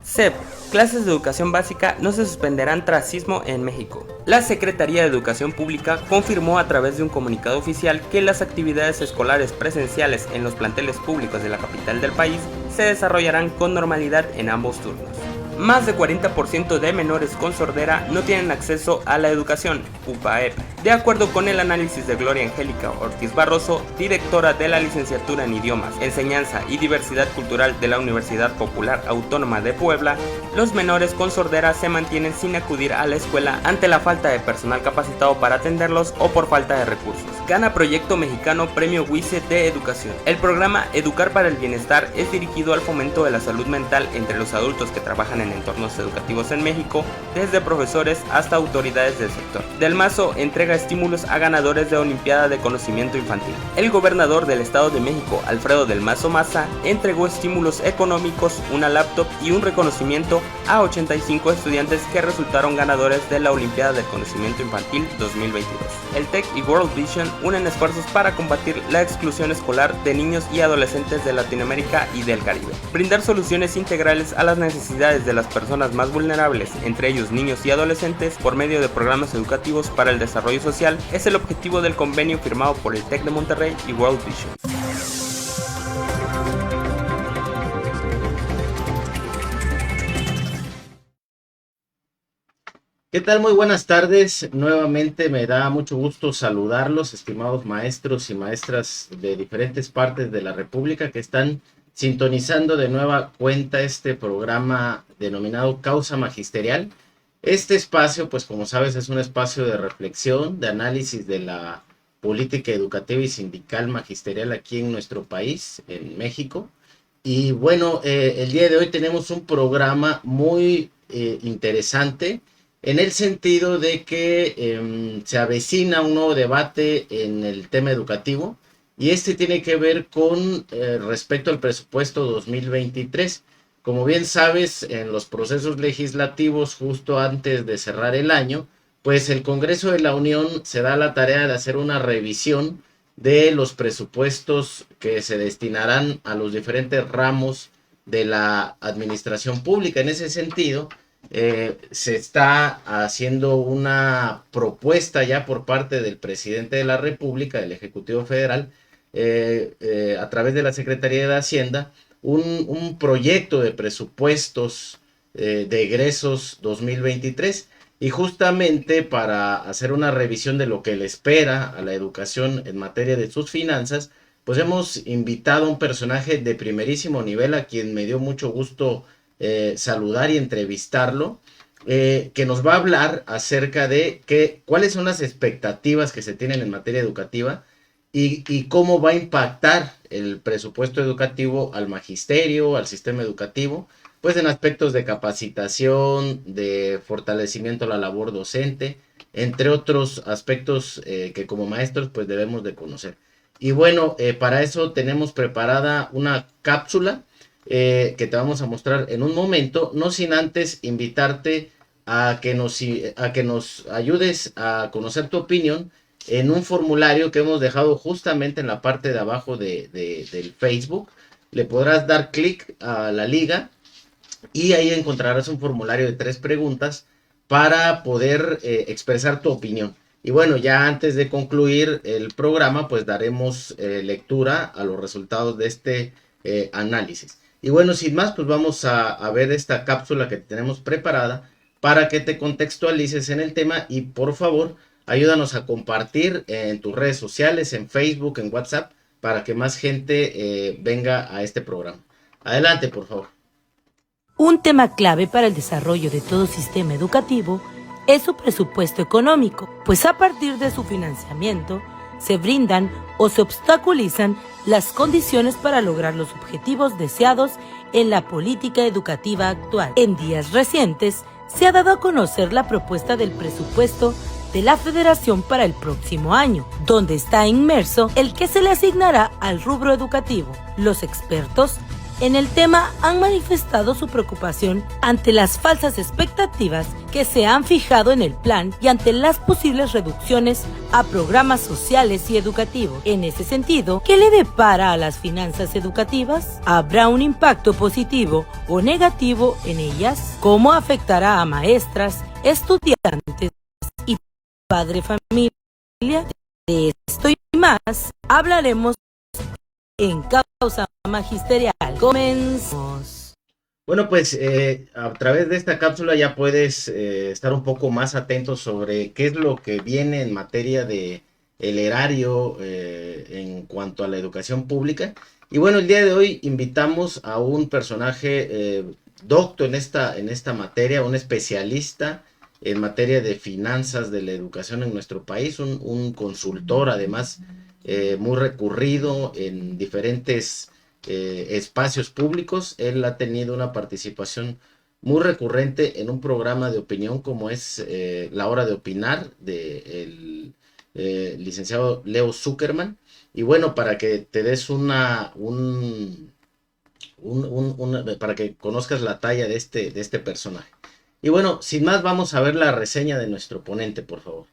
CEP. Clases de educación básica no se suspenderán tras sismo en México. La Secretaría de Educación Pública confirmó a través de un comunicado oficial que las actividades escolares presenciales en los planteles públicos de la capital del país se desarrollarán con normalidad en ambos turnos. Más de 40% de menores con sordera no tienen acceso a la educación, UPAEP. De acuerdo con el análisis de Gloria Angélica Ortiz Barroso, directora de la Licenciatura en Idiomas, Enseñanza y Diversidad Cultural de la Universidad Popular Autónoma de Puebla, los menores con sordera se mantienen sin acudir a la escuela ante la falta de personal capacitado para atenderlos o por falta de recursos. Gana Proyecto Mexicano Premio WICE de Educación. El programa Educar para el Bienestar es dirigido al fomento de la salud mental entre los adultos que trabajan en entornos educativos en México, desde profesores hasta autoridades del sector. Del Mazo entrega estímulos a ganadores de Olimpiada de Conocimiento Infantil. El gobernador del Estado de México, Alfredo del Mazo Maza, entregó estímulos económicos, una laptop y un reconocimiento a 85 estudiantes que resultaron ganadores de la Olimpiada de Conocimiento Infantil 2022. El TEC y World Vision unen esfuerzos para combatir la exclusión escolar de niños y adolescentes de Latinoamérica y del Caribe. Brindar soluciones integrales a las necesidades de las personas más vulnerables, entre ellos niños y adolescentes, por medio de programas educativos para el desarrollo social, es el objetivo del convenio firmado por el TEC de Monterrey y World Vision. ¿Qué tal? Muy buenas tardes. Nuevamente me da mucho gusto saludarlos, estimados maestros y maestras de diferentes partes de la República que están sintonizando de nueva cuenta este programa denominado Causa Magisterial. Este espacio, pues como sabes, es un espacio de reflexión, de análisis de la política educativa y sindical magisterial aquí en nuestro país, en México. Y bueno, el día de hoy tenemos un programa muy interesante, en el sentido de que se avecina un nuevo debate en el tema educativo, y este tiene que ver con respecto al presupuesto 2023. Como bien sabes, en los procesos legislativos, justo antes de cerrar el año, pues el Congreso de la Unión se da la tarea de hacer una revisión de los presupuestos que se destinarán a los diferentes ramos de la administración pública. En ese sentido, se está haciendo una propuesta ya por parte del presidente de la República, del Ejecutivo Federal, a través de la Secretaría de Hacienda, un proyecto de presupuestos de egresos 2023, y justamente para hacer una revisión de lo que le espera a la educación en materia de sus finanzas, pues hemos invitado a un personaje de primerísimo nivel, a quien me dio mucho gusto saludar y entrevistarlo, que nos va a hablar acerca de cuáles son las expectativas que se tienen en materia educativa y cómo va a impactar el presupuesto educativo al magisterio, al sistema educativo, pues en aspectos de capacitación, de fortalecimiento a la labor docente, entre otros aspectos que como maestros pues debemos de conocer. Y bueno, para eso tenemos preparada una cápsula que te vamos a mostrar en un momento, no sin antes invitarte a que nos ayudes a conocer tu opinión en un formulario que hemos dejado justamente en la parte de abajo del Facebook. Le podrás dar clic a la liga y ahí encontrarás un formulario de 3 preguntas para poder expresar tu opinión. Y bueno, ya antes de concluir el programa, pues daremos lectura a los resultados de este análisis. Y bueno, sin más, pues vamos a ver esta cápsula que tenemos preparada para que te contextualices en el tema, y por favor, ayúdanos a compartir en tus redes sociales, en Facebook, en WhatsApp, para que más gente venga a este programa. Adelante, por favor. Un tema clave para el desarrollo de todo sistema educativo es su presupuesto económico, pues a partir de su financiamiento se brindan o se obstaculizan las condiciones para lograr los objetivos deseados en la política educativa actual. En días recientes se ha dado a conocer la propuesta del presupuesto de la Federación para el próximo año, donde está inmerso el que se le asignará al rubro educativo. Los expertos en el tema han manifestado su preocupación ante las falsas expectativas que se han fijado en el plan y ante las posibles reducciones a programas sociales y educativos. En ese sentido, ¿qué le depara a las finanzas educativas? ¿Habrá un impacto positivo o negativo en ellas? ¿Cómo afectará a maestras, estudiantes y padre familia? De esto y más hablaremos en Causa Magisterial. Comenzamos. Bueno, pues a través de esta cápsula ya puedes estar un poco más atento sobre qué es lo que viene en materia de el erario en cuanto a la educación pública. Y bueno, el día de hoy invitamos a un personaje docto en esta materia, un especialista en materia de finanzas de la educación en nuestro país, un consultor además muy recurrido en diferentes espacios públicos. Él ha tenido una participación muy recurrente en un programa de opinión como es La Hora de Opinar del licenciado Leo Zuckerman. Y bueno, para que te des para que conozcas la talla de este personaje. Y bueno, sin más, vamos a ver la reseña de nuestro ponente, por favor.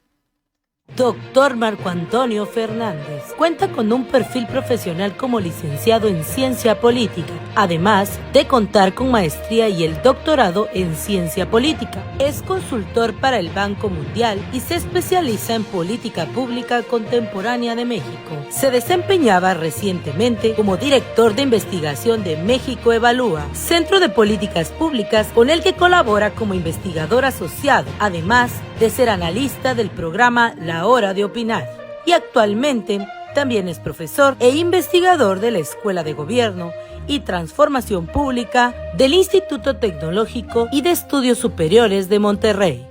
Doctor Marco Antonio Fernández cuenta con un perfil profesional como licenciado en Ciencia Política, además de contar con maestría y el doctorado en Ciencia Política. Es consultor para el Banco Mundial y se especializa en política pública contemporánea de México. Se desempeñaba recientemente como director de investigación de México Evalúa, centro de políticas públicas con el que colabora como investigador asociado, además de ser analista del programa La Hora de Opinar. Y actualmente también es profesor e investigador de la Escuela de Gobierno y Transformación Pública del Instituto Tecnológico y de Estudios Superiores de Monterrey.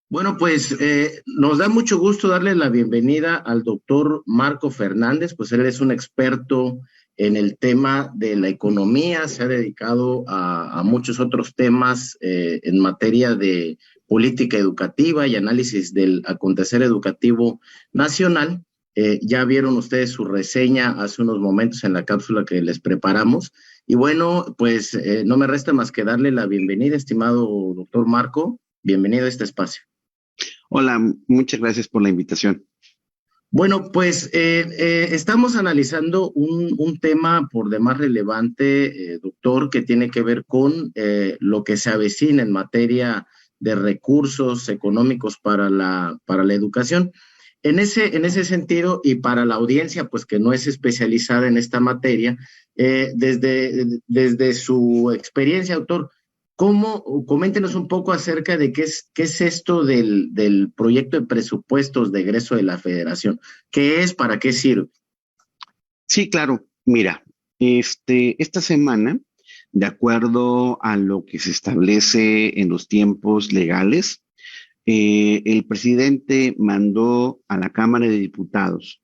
Bueno, pues nos da mucho gusto darle la bienvenida al doctor Marco Fernández, pues él es un experto en el tema de la economía, se ha dedicado a muchos otros temas en materia de política educativa y análisis del acontecer educativo nacional. Ya vieron ustedes su reseña hace unos momentos en la cápsula que les preparamos. Y bueno, pues no me resta más que darle la bienvenida, estimado doctor Marco. Bienvenido a este espacio. Hola, muchas gracias por la invitación. Bueno, pues estamos analizando un tema por demás relevante, doctor, que tiene que ver con lo que se avecina en materia de recursos económicos para la educación. En ese sentido, y para la audiencia, pues que no es especializada en esta materia, desde su experiencia, doctor, coméntenos un poco acerca de qué es esto del proyecto de presupuestos de egreso de la Federación. ¿Qué es? ¿Para qué sirve? Sí, claro. Mira, esta semana, de acuerdo a lo que se establece en los tiempos legales, el presidente mandó a la Cámara de Diputados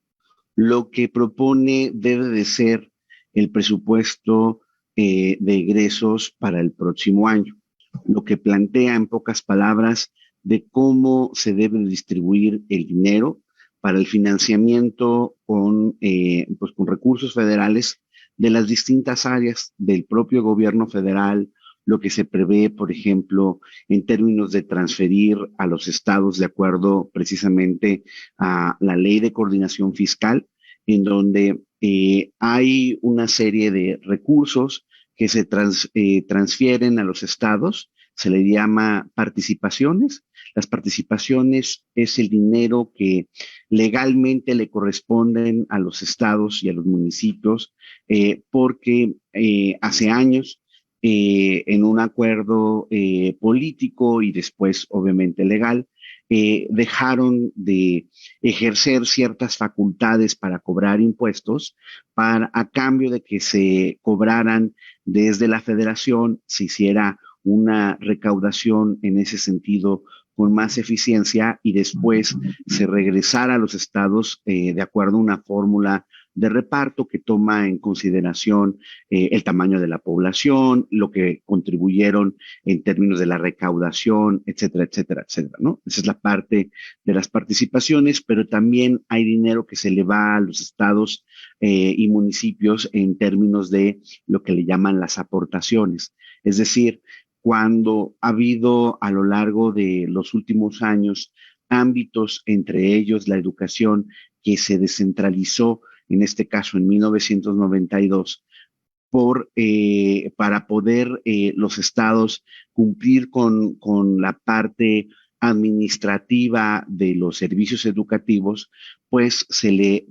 lo que propone debe de ser el presupuesto de egresos para el próximo año, lo que plantea en pocas palabras de cómo se debe distribuir el dinero para el financiamiento con recursos federales de las distintas áreas del propio gobierno federal, lo que se prevé, por ejemplo, en términos de transferir a los estados de acuerdo precisamente a la ley de coordinación fiscal, en donde hay una serie de recursos que se transfieren a los estados, se le llama participaciones. Las participaciones es el dinero que legalmente le corresponden a los estados y a los municipios, porque hace años, en un acuerdo político y después obviamente legal, dejaron de ejercer ciertas facultades para cobrar impuestos a cambio de que se cobraran desde la federación, se hiciera una recaudación en ese sentido con más eficiencia y después se regresara a los estados de acuerdo a una fórmula de reparto que toma en consideración el tamaño de la población, lo que contribuyeron en términos de la recaudación, etcétera, etcétera, etcétera, ¿no? Esa es la parte de las participaciones, pero también hay dinero que se le va a los estados y municipios en términos de lo que le llaman las aportaciones. Es decir, cuando ha habido a lo largo de los últimos años ámbitos, entre ellos la educación, que se descentralizó, en este caso en 1992, para poder los estados cumplir con la parte administrativa de los servicios educativos, pues se le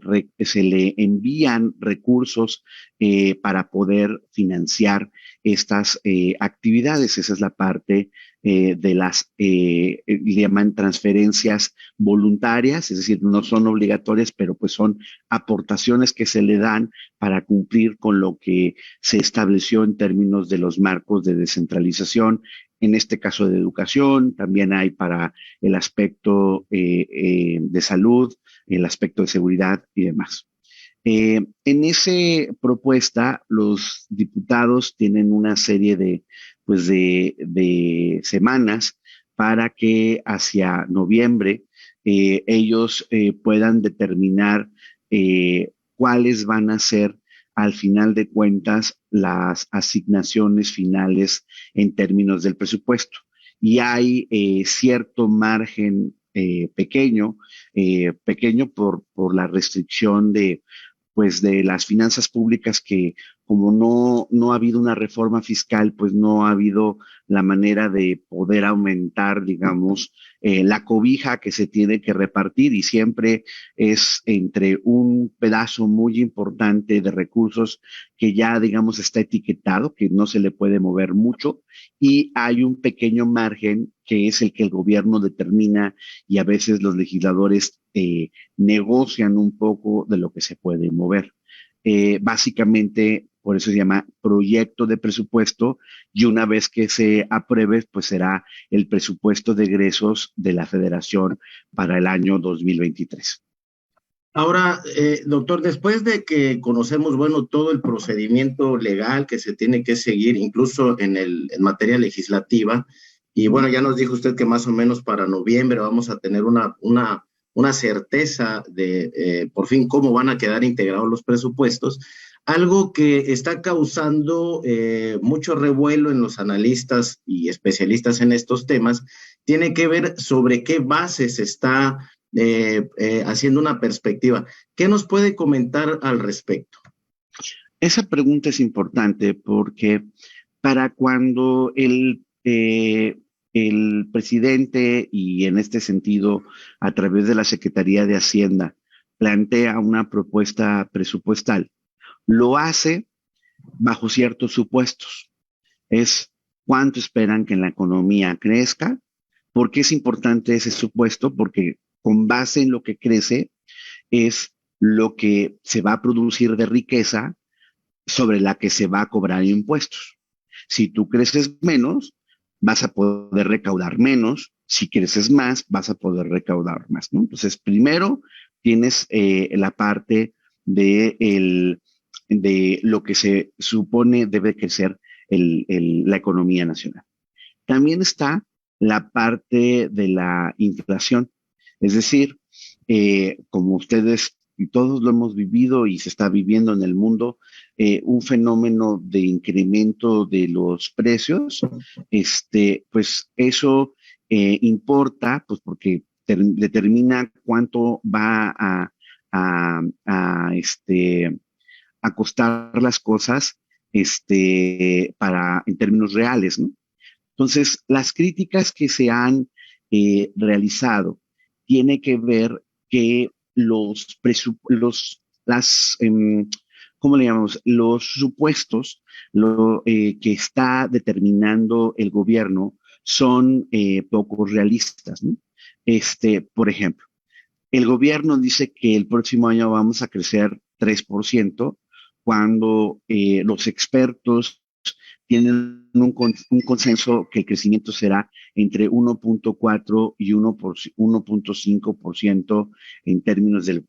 envían recursos para poder financiar estas actividades. Esa es la parte de las, le llaman transferencias voluntarias, es decir, no son obligatorias, pero pues son aportaciones que se le dan para cumplir con lo que se estableció en términos de los marcos de descentralización, en este caso de educación, también hay para el aspecto de salud, el aspecto de seguridad y demás. En esa propuesta, los diputados tienen una serie de semanas para que hacia noviembre ellos puedan determinar cuáles van a ser al final de cuentas las asignaciones finales en términos del presupuesto. Y hay cierto margen pequeño por la restricción de las finanzas públicas, que como no ha habido una reforma fiscal, pues no ha habido la manera de poder aumentar, digamos, la cobija que se tiene que repartir, y siempre es entre un pedazo muy importante de recursos que ya, digamos, está etiquetado, que no se le puede mover mucho, y hay un pequeño margen que es el que el gobierno determina, y a veces los legisladores negocian un poco de lo que se puede mover. Básicamente, por eso se llama proyecto de presupuesto, y una vez que se apruebe, pues será el presupuesto de egresos de la Federación para el año 2023. Ahora, doctor, después de que conocemos, bueno, todo el procedimiento legal que se tiene que seguir, incluso en materia legislativa, y bueno, ya nos dijo usted que más o menos para noviembre vamos a tener una certeza de por fin cómo van a quedar integrados los presupuestos. Algo que está causando mucho revuelo en los analistas y especialistas en estos temas tiene que ver sobre qué bases está haciendo una perspectiva. ¿Qué nos puede comentar al respecto? Esa pregunta es importante porque para cuando el presidente, y en este sentido a través de la Secretaría de Hacienda, plantea una propuesta presupuestal, lo hace bajo ciertos supuestos. Es cuánto esperan que la economía crezca. ¿Por qué es importante ese supuesto? Porque con base en lo que crece es lo que se va a producir de riqueza sobre la que se va a cobrar impuestos. Si tú creces menos, vas a poder recaudar menos. Si creces más, vas a poder recaudar más, ¿no? Entonces, primero tienes la parte de lo que se supone debe crecer la economía nacional. También está la parte de la inflación. Es decir, como ustedes y todos lo hemos vivido y se está viviendo en el mundo, un fenómeno de incremento de los precios, pues eso importa, pues porque determina cuánto va a costar las cosas, en términos reales, ¿no? Entonces, las críticas que se han realizado tiene que ver que ¿cómo le llamamos? Los supuestos que está determinando el gobierno son poco realistas, ¿no? Por ejemplo, el gobierno dice que el próximo año vamos a crecer 3%, cuando los expertos tienen un consenso que el crecimiento será entre 1.4 y 1.5% en términos del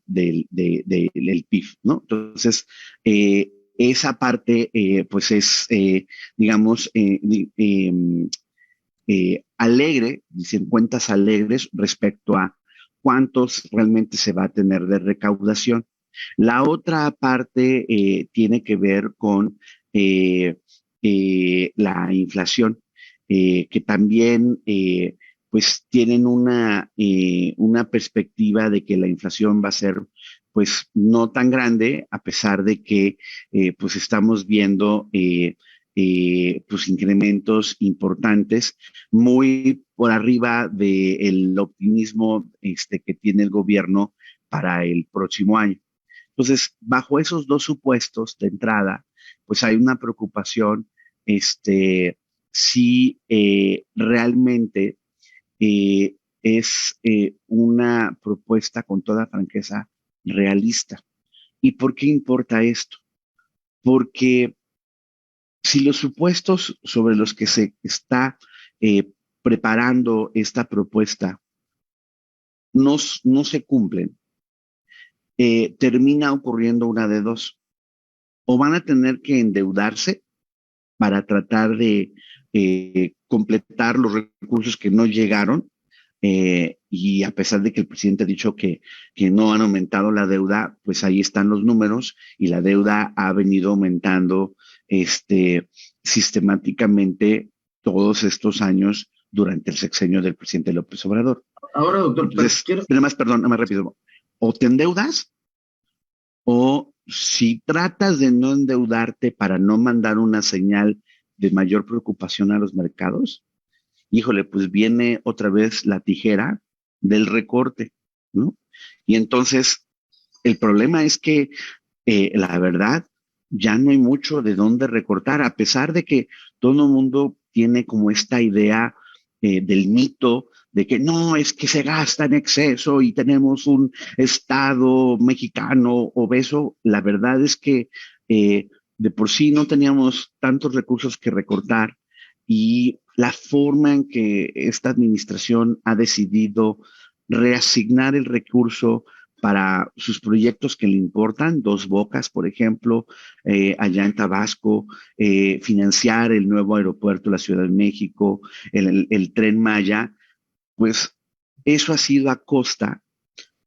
PIB, ¿no? Entonces, esa parte, pues es, digamos, alegre, dicen cuentas alegres respecto a cuántos realmente se va a tener de recaudación. La otra parte tiene que ver con la inflación, que también pues tienen una perspectiva de que la inflación va a ser pues no tan grande, a pesar de que pues estamos viendo pues incrementos importantes, muy por arriba del optimismo que tiene el gobierno para el próximo año. Entonces, bajo esos dos supuestos de entrada, pues hay una preocupación, si realmente es una propuesta con toda franqueza realista. ¿Y por qué importa esto? Porque si los supuestos sobre los que se está preparando esta propuesta no se cumplen, termina ocurriendo una de dos. O van a tener que endeudarse para tratar de completar los recursos que no llegaron, y a pesar de que el presidente ha dicho que no han aumentado la deuda, pues ahí están los números y la deuda ha venido aumentando sistemáticamente todos estos años durante el sexenio del presidente López Obrador. Ahora, doctor, entonces, perdón, más rápido. O te endeudas, o si tratas de no endeudarte para no mandar una señal de mayor preocupación a los mercados, híjole, pues viene otra vez la tijera del recorte, ¿no? Y entonces, el problema es que la verdad, ya no hay mucho de dónde recortar, a pesar de que todo el mundo tiene como esta idea del mito de que no, es que se gasta en exceso y tenemos un Estado mexicano obeso. La verdad es que de por sí no teníamos tantos recursos que recortar, y la forma en que esta administración ha decidido reasignar el recurso para sus proyectos que le importan, Dos Bocas, por ejemplo, allá en Tabasco, financiar el nuevo aeropuerto de la Ciudad de México, el Tren Maya, pues eso ha sido a costa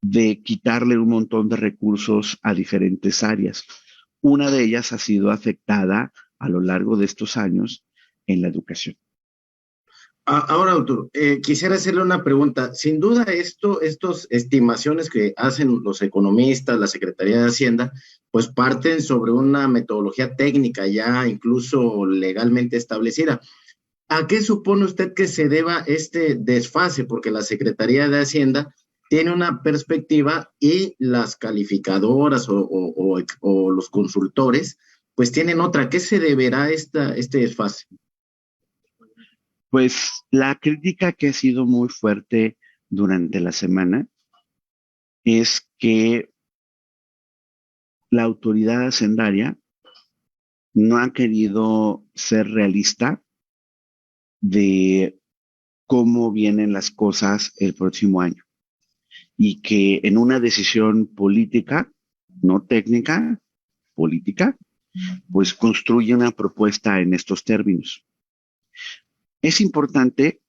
de quitarle un montón de recursos a diferentes áreas. Una de ellas ha sido afectada a lo largo de estos años en la educación. Ahora, doctor, quisiera hacerle una pregunta. Sin duda, estas estimaciones que hacen los economistas, la Secretaría de Hacienda, pues parten sobre una metodología técnica ya incluso legalmente establecida. ¿A qué supone usted que se deba este desfase? Porque la Secretaría de Hacienda tiene una perspectiva y las calificadoras o los consultores pues tienen otra. ¿A qué se deberá este desfase? Pues la crítica que ha sido muy fuerte durante la semana es que la autoridad hacendaria no ha querido ser realista de cómo vienen las cosas el próximo año, y que en una decisión política, no técnica, política, pues construye una propuesta en estos términos. Es importante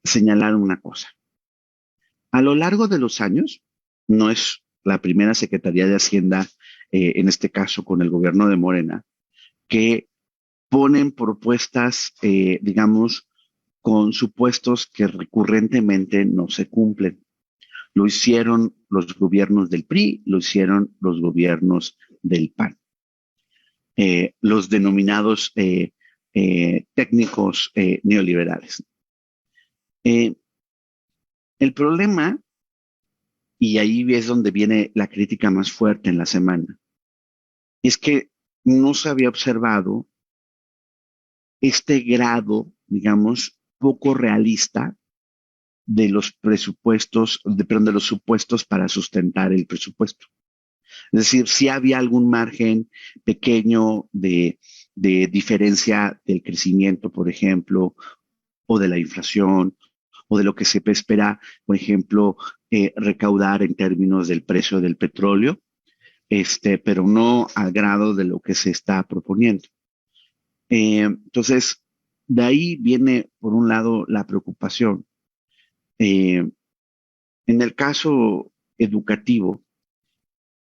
señalar una cosa. A lo largo de los años, no es la primera Secretaría de Hacienda, en este caso con el gobierno de Morena, que ponen propuestas, digamos, con supuestos que recurrentemente no se cumplen. Lo hicieron los gobiernos del PRI, lo hicieron los gobiernos del PAN. Los denominados técnicos neoliberales. El problema, y ahí es donde viene la crítica más fuerte en la semana, es que no se había observado este grado, digamos, poco realista de los presupuestos, de los supuestos para sustentar el presupuesto. Es decir, sí había algún margen pequeño de de diferencia del crecimiento, por ejemplo, o de la inflación, o de lo que se espera, por ejemplo, recaudar en términos del precio del petróleo, pero no al grado de lo que se está proponiendo. Entonces, de ahí viene, por un lado, la preocupación. Eh, en el caso educativo,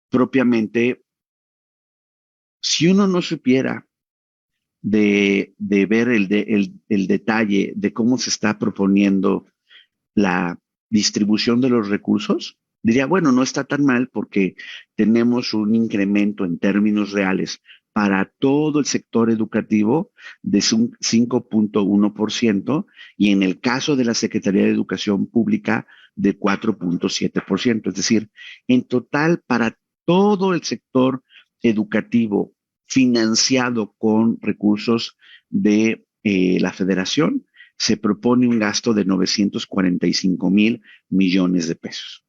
propiamente, si uno no supiera de ver el detalle de cómo se está proponiendo la distribución de los recursos, diría, bueno, no está tan mal porque tenemos un incremento en términos reales para todo el sector educativo de un 5.1% y en el caso de la Secretaría de Educación Pública de 4.7%. Es decir, en total para todo el sector educativo financiado con recursos de la federación, se propone un gasto de 945,000 millones de pesos.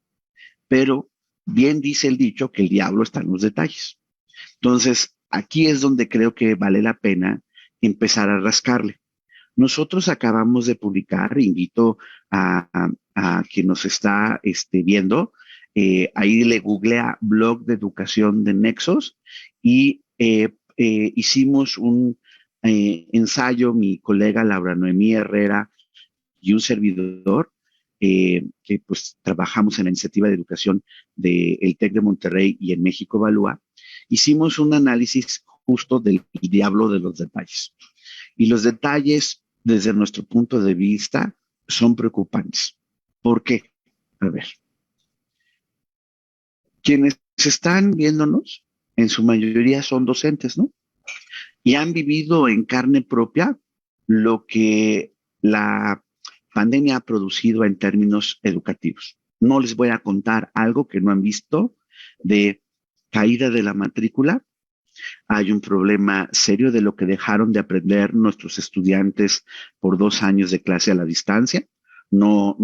Pero bien dice el dicho que el diablo está en los detalles. Entonces, aquí es donde creo que vale la pena empezar a rascarle. Nosotros acabamos de publicar, invito a quien nos está viendo, ahí le googlea blog de educación de Nexos y hicimos un ensayo, mi colega Laura Noemí Herrera y un servidor, que pues trabajamos en la iniciativa de educación del TEC de Monterrey y en México Evalúa, hicimos un análisis justo del diablo de los detalles. Y los detalles, desde nuestro punto de vista, son preocupantes. ¿Por qué? A ver, quienes están viéndonos, en su mayoría son docentes, ¿no? Y han vivido en carne propia lo que la pandemia ha producido en términos educativos. No les voy a contar algo que no han visto de caída de la matrícula. Hay un problema serio de lo que dejaron de aprender nuestros estudiantes por 2 años de clase a la distancia. No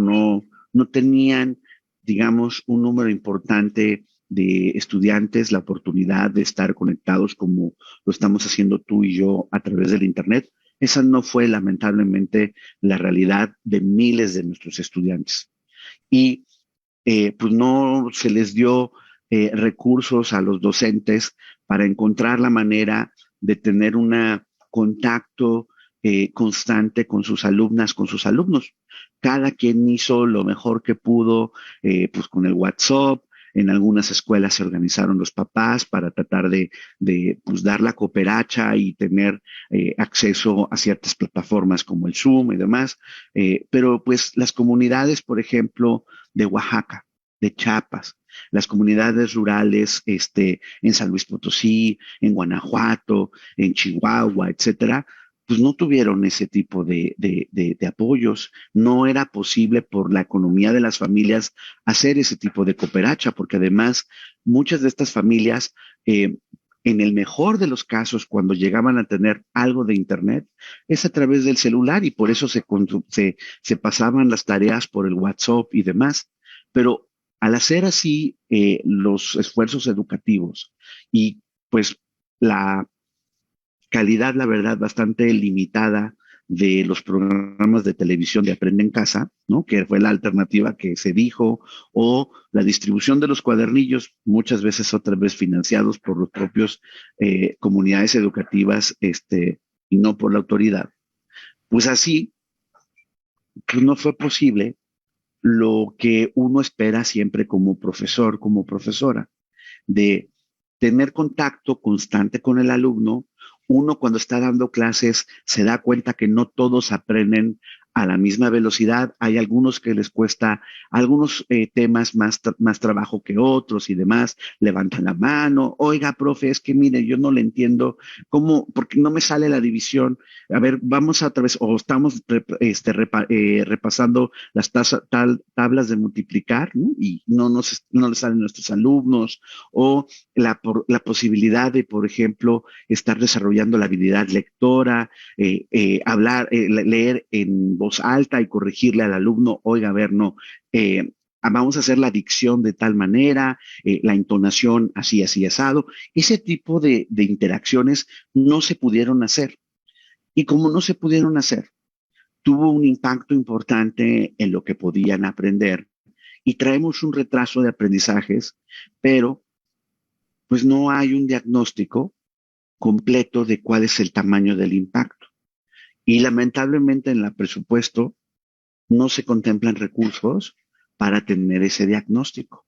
tenían, digamos, un número importante de estudiantes la oportunidad de estar conectados como lo estamos haciendo tú y yo a través del Internet. Esa no fue lamentablemente la realidad de miles de nuestros estudiantes. Y pues no se les dio recursos a los docentes para encontrar la manera de tener un contacto constante con sus alumnas, con sus alumnos. Cada quien hizo lo mejor que pudo, pues con el WhatsApp. En algunas escuelas se organizaron los papás para tratar de pues, dar la cooperacha y tener acceso a ciertas plataformas como el Zoom y demás. Pero pues las comunidades, por ejemplo, de Oaxaca, de Chiapas, las comunidades rurales en San Luis Potosí, en Guanajuato, en Chihuahua, etcétera, pues no tuvieron ese tipo de apoyos. No era posible por la economía de las familias hacer ese tipo de cooperacha, porque además muchas de estas familias, en el mejor de los casos, cuando llegaban a tener algo de internet, es a través del celular y por eso se pasaban las tareas por el WhatsApp y demás. Pero al hacer así los esfuerzos educativos y pues la calidad, la verdad, bastante limitada de los programas de televisión de Aprende en Casa, ¿no? Que fue la alternativa que se dijo, o la distribución de los cuadernillos, muchas veces otra vez financiados por los propios comunidades educativas, y no por la autoridad. Pues así, pues no fue posible lo que uno espera siempre como profesor, como profesora, de tener contacto constante con el alumno. Uno cuando está dando clases se da cuenta que no todos aprenden a la misma velocidad. Hay algunos que les cuesta algunos temas más trabajo que otros y demás. Levantan la mano. Oiga, profe, es que mire, yo no le entiendo cómo, porque no me sale la división. A ver, vamos a otra vez, o estamos repasando las tablas de multiplicar, ¿no? Y no les salen a nuestros alumnos, o la posibilidad de, por ejemplo, estar desarrollando la habilidad lectora, hablar, leer en voz alta y corregirle al alumno, oiga, a ver, no, vamos a hacer la dicción de tal manera, la entonación así, así, asado. Ese tipo de interacciones no se pudieron hacer. Y como no se pudieron hacer, tuvo un impacto importante en lo que podían aprender y traemos un retraso de aprendizajes, pero pues no hay un diagnóstico completo de cuál es el tamaño del impacto. Y lamentablemente en el presupuesto no se contemplan recursos para tener ese diagnóstico.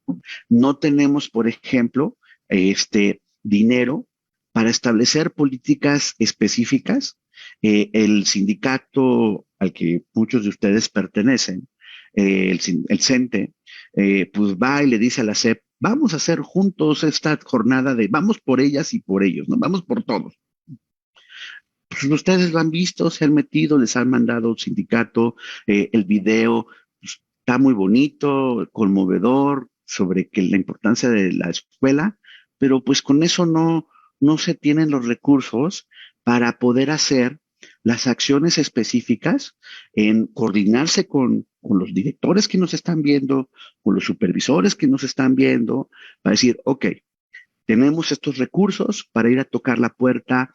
No tenemos, por ejemplo, dinero para establecer políticas específicas. El sindicato al que muchos de ustedes pertenecen, el CENTE, pues va y le dice a la SEP, vamos a hacer juntos esta jornada de vamos por ellas y por ellos, ¿no? Vamos por todos. Pues ustedes lo han visto, se han metido, les han mandado al sindicato el video, pues, está muy bonito, conmovedor, sobre que la importancia de la escuela, pero pues con eso no se tienen los recursos para poder hacer las acciones específicas en coordinarse con los directores que nos están viendo, con los supervisores que nos están viendo, para decir, ok, tenemos estos recursos para ir a tocar la puerta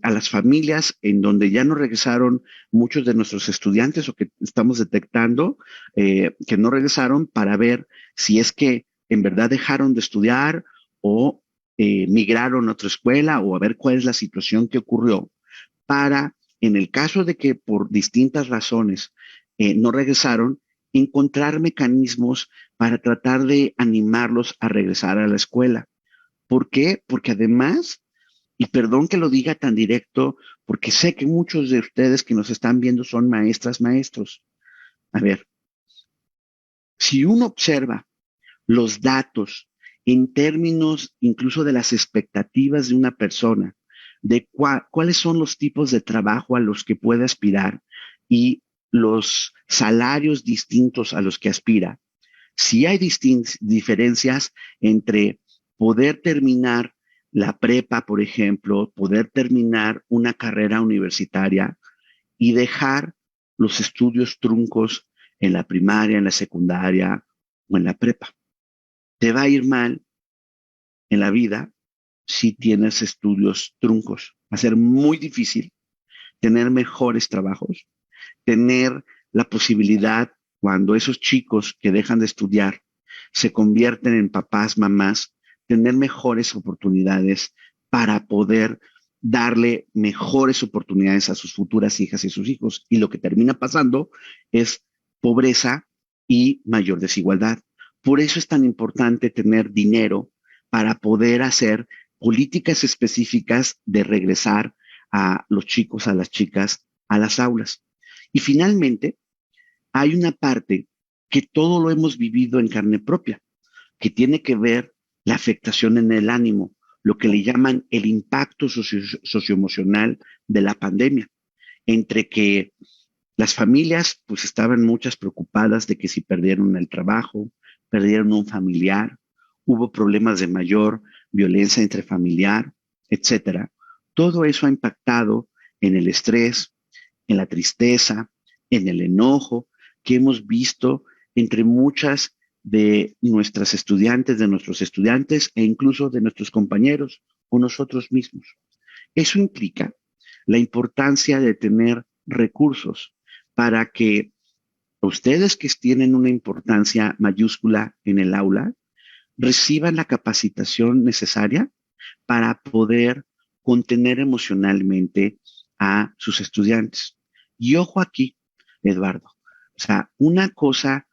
a las familias en donde ya no regresaron muchos de nuestros estudiantes o que estamos detectando que no regresaron para ver si es que en verdad dejaron de estudiar o migraron a otra escuela o a ver cuál es la situación que ocurrió para, en el caso de que por distintas razones no regresaron, encontrar mecanismos para tratar de animarlos a regresar a la escuela. ¿Por qué? Porque además, y perdón que lo diga tan directo, porque sé que muchos de ustedes que nos están viendo son maestras, maestros. A ver, si uno observa los datos en términos incluso de las expectativas de una persona, de cuáles son los tipos de trabajo a los que puede aspirar y los salarios distintos a los que aspira, si hay diferencias entre poder terminar la prepa, por ejemplo, poder terminar una carrera universitaria y dejar los estudios truncos en la primaria, en la secundaria o en la prepa. Te va a ir mal en la vida si tienes estudios truncos. Va a ser muy difícil tener mejores trabajos, tener la posibilidad cuando esos chicos que dejan de estudiar se convierten en papás, mamás, tener mejores oportunidades para poder darle mejores oportunidades a sus futuras hijas y sus hijos. Y lo que termina pasando es pobreza y mayor desigualdad. Por eso es tan importante tener dinero para poder hacer políticas específicas de regresar a los chicos, a las chicas, a las aulas. Y finalmente, hay una parte que todo lo hemos vivido en carne propia, que tiene que ver la afectación en el ánimo, lo que le llaman el impacto socioemocional de la pandemia, entre que las familias pues estaban muchas preocupadas de que si perdieron el trabajo, perdieron un familiar, hubo problemas de mayor violencia intrafamiliar, etcétera. Todo eso ha impactado en el estrés, en la tristeza, en el enojo que hemos visto entre muchas de nuestras estudiantes, de nuestros estudiantes e incluso de nuestros compañeros o nosotros mismos. Eso implica la importancia de tener recursos para que ustedes que tienen una importancia mayúscula en el aula reciban la capacitación necesaria para poder contener emocionalmente a sus estudiantes. Y ojo aquí, Eduardo, o sea, una cosa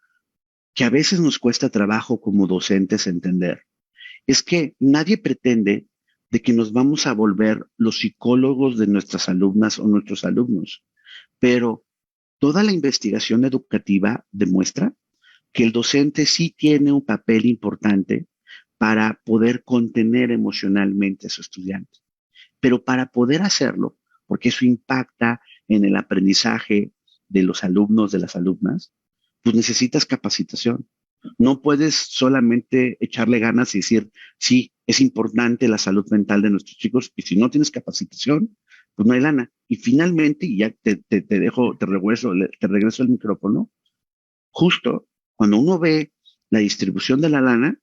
que a veces nos cuesta trabajo como docentes entender es que nadie pretende de que nos vamos a volver los psicólogos de nuestras alumnas o nuestros alumnos, pero toda la investigación educativa demuestra que el docente sí tiene un papel importante para poder contener emocionalmente a su estudiante. Pero para poder hacerlo, porque eso impacta en el aprendizaje de los alumnos, de las alumnas, pues necesitas capacitación. No puedes solamente echarle ganas y decir, sí, es importante la salud mental de nuestros chicos, y si no tienes capacitación, pues no hay lana. Y finalmente, y ya te regreso el micrófono, justo cuando uno ve la distribución de la lana,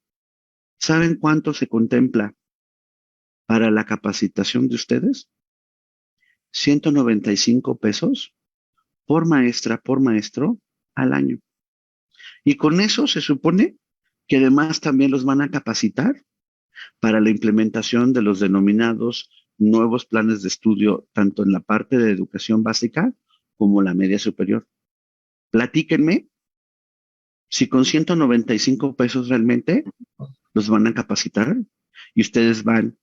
¿saben cuánto se contempla para la capacitación de ustedes? 195 pesos por maestra, por maestro al año. Y con eso se supone que además también los van a capacitar para la implementación de los denominados nuevos planes de estudio, tanto en la parte de educación básica como la media superior. Platíquenme si con 195 pesos realmente los van a capacitar y ustedes van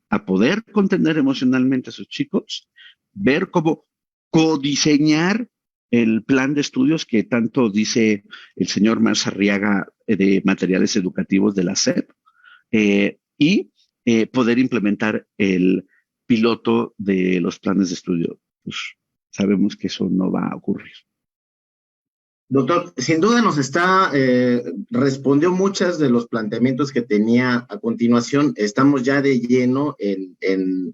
a poder contener emocionalmente a sus chicos, ver cómo codiseñar el plan de estudios que tanto dice el señor Marzarriaga de materiales educativos de la SEP, y poder implementar el piloto de los planes de estudio. Pues sabemos que eso no va a ocurrir. Doctor, sin duda nos respondió muchos de los planteamientos que tenía a continuación. Estamos ya de lleno en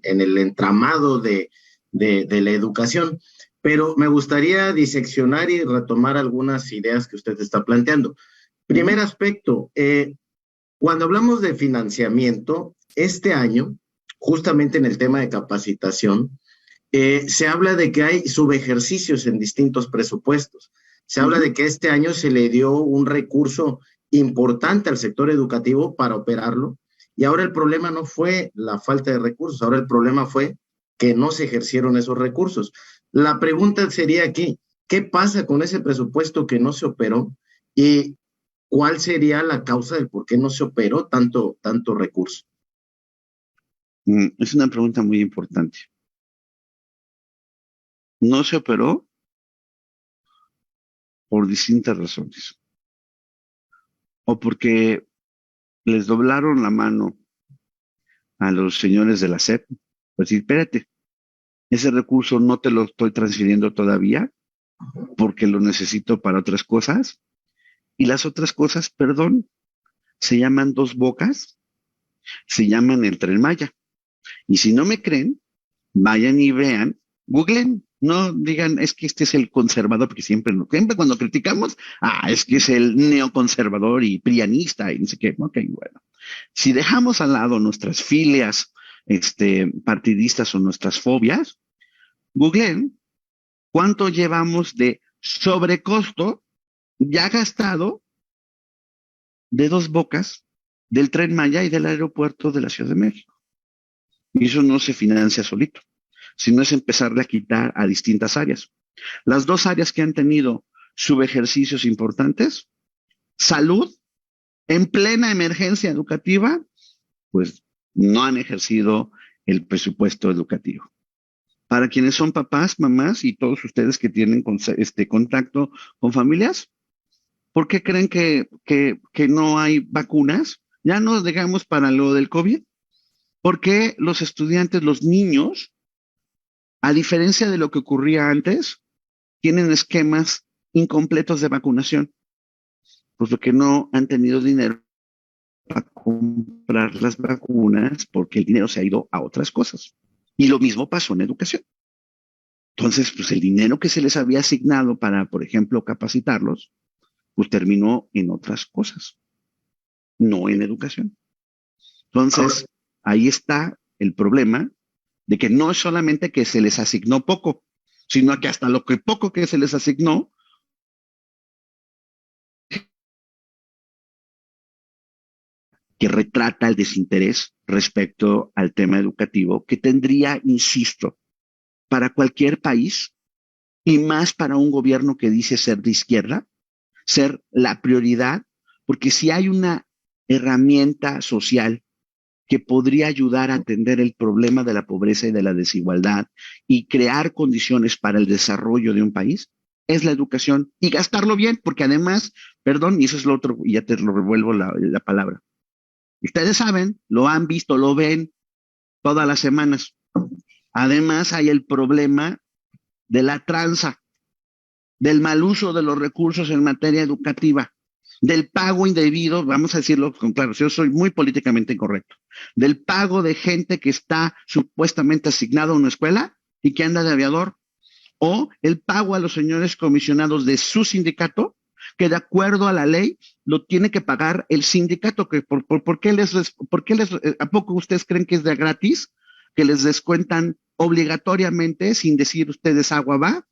el entramado de la educación, pero me gustaría diseccionar y retomar algunas ideas que usted está planteando. Primer aspecto, cuando hablamos de financiamiento, este año, justamente en el tema de capacitación, se habla de que hay subejercicios en distintos presupuestos. Se habla de que este año se le dio un recurso importante al sector educativo para operarlo, y ahora el problema no fue la falta de recursos, ahora el problema fue que no se ejercieron esos recursos. La pregunta sería aquí, ¿qué pasa con ese presupuesto que no se operó? ¿Y cuál sería la causa del por qué no se operó tanto recurso? Es una pregunta muy importante. No se operó por distintas razones. O porque les doblaron la mano a los señores de la SEP, pues decir, espérate, ese recurso no te lo estoy transfiriendo todavía porque lo necesito para otras cosas. Y las otras cosas, perdón, se llaman dos bocas, se llaman el Tren Maya. Y si no me creen, vayan y vean, googlen, no digan, es que este es el conservador, porque siempre cuando criticamos, es que es el neoconservador y prianista y no sé qué. Ok, bueno. Si dejamos al lado nuestras filias partidistas o nuestras fobias, googleen cuánto llevamos de sobrecosto ya gastado de dos bocas del Tren Maya y del aeropuerto de la Ciudad de México. Y eso no se financia solito, sino es empezarle a quitar a distintas áreas. Las dos áreas que han tenido subejercicios importantes, salud, en plena emergencia educativa, pues no han ejercido el presupuesto educativo. Para quienes son papás, mamás y todos ustedes que tienen contacto con familias, ¿por qué creen que no hay vacunas? Ya no digamos para lo del COVID. ¿Por qué los estudiantes, los niños, a diferencia de lo que ocurría antes, tienen esquemas incompletos de vacunación? Pues porque no han tenido dinero para comprar las vacunas porque el dinero se ha ido a otras cosas. Y lo mismo pasó en educación. Entonces, pues el dinero que se les había asignado para, por ejemplo, capacitarlos, pues terminó en otras cosas, no en educación. Entonces, ahí está el problema de que no es solamente que se les asignó poco, sino que hasta lo que poco que se les asignó, que retrata el desinterés respecto al tema educativo, que tendría, insisto, para cualquier país y más para un gobierno que dice ser de izquierda, ser la prioridad, porque si hay una herramienta social que podría ayudar a atender el problema de la pobreza y de la desigualdad y crear condiciones para el desarrollo de un país, es la educación y gastarlo bien, porque además, perdón, y eso es lo otro, y ya te lo revuelvo la palabra. Ustedes saben, lo han visto, lo ven todas las semanas. Además hay el problema de la tranza, del mal uso de los recursos en materia educativa, del pago indebido, vamos a decirlo con claro, yo soy muy políticamente incorrecto, del pago de gente que está supuestamente asignado a una escuela y que anda de aviador, o el pago a los señores comisionados de su sindicato que de acuerdo a la ley lo tiene que pagar el sindicato. ¿Por qué ¿A poco ustedes creen que es de gratis? Que les descuentan obligatoriamente, sin decir ustedes agua va,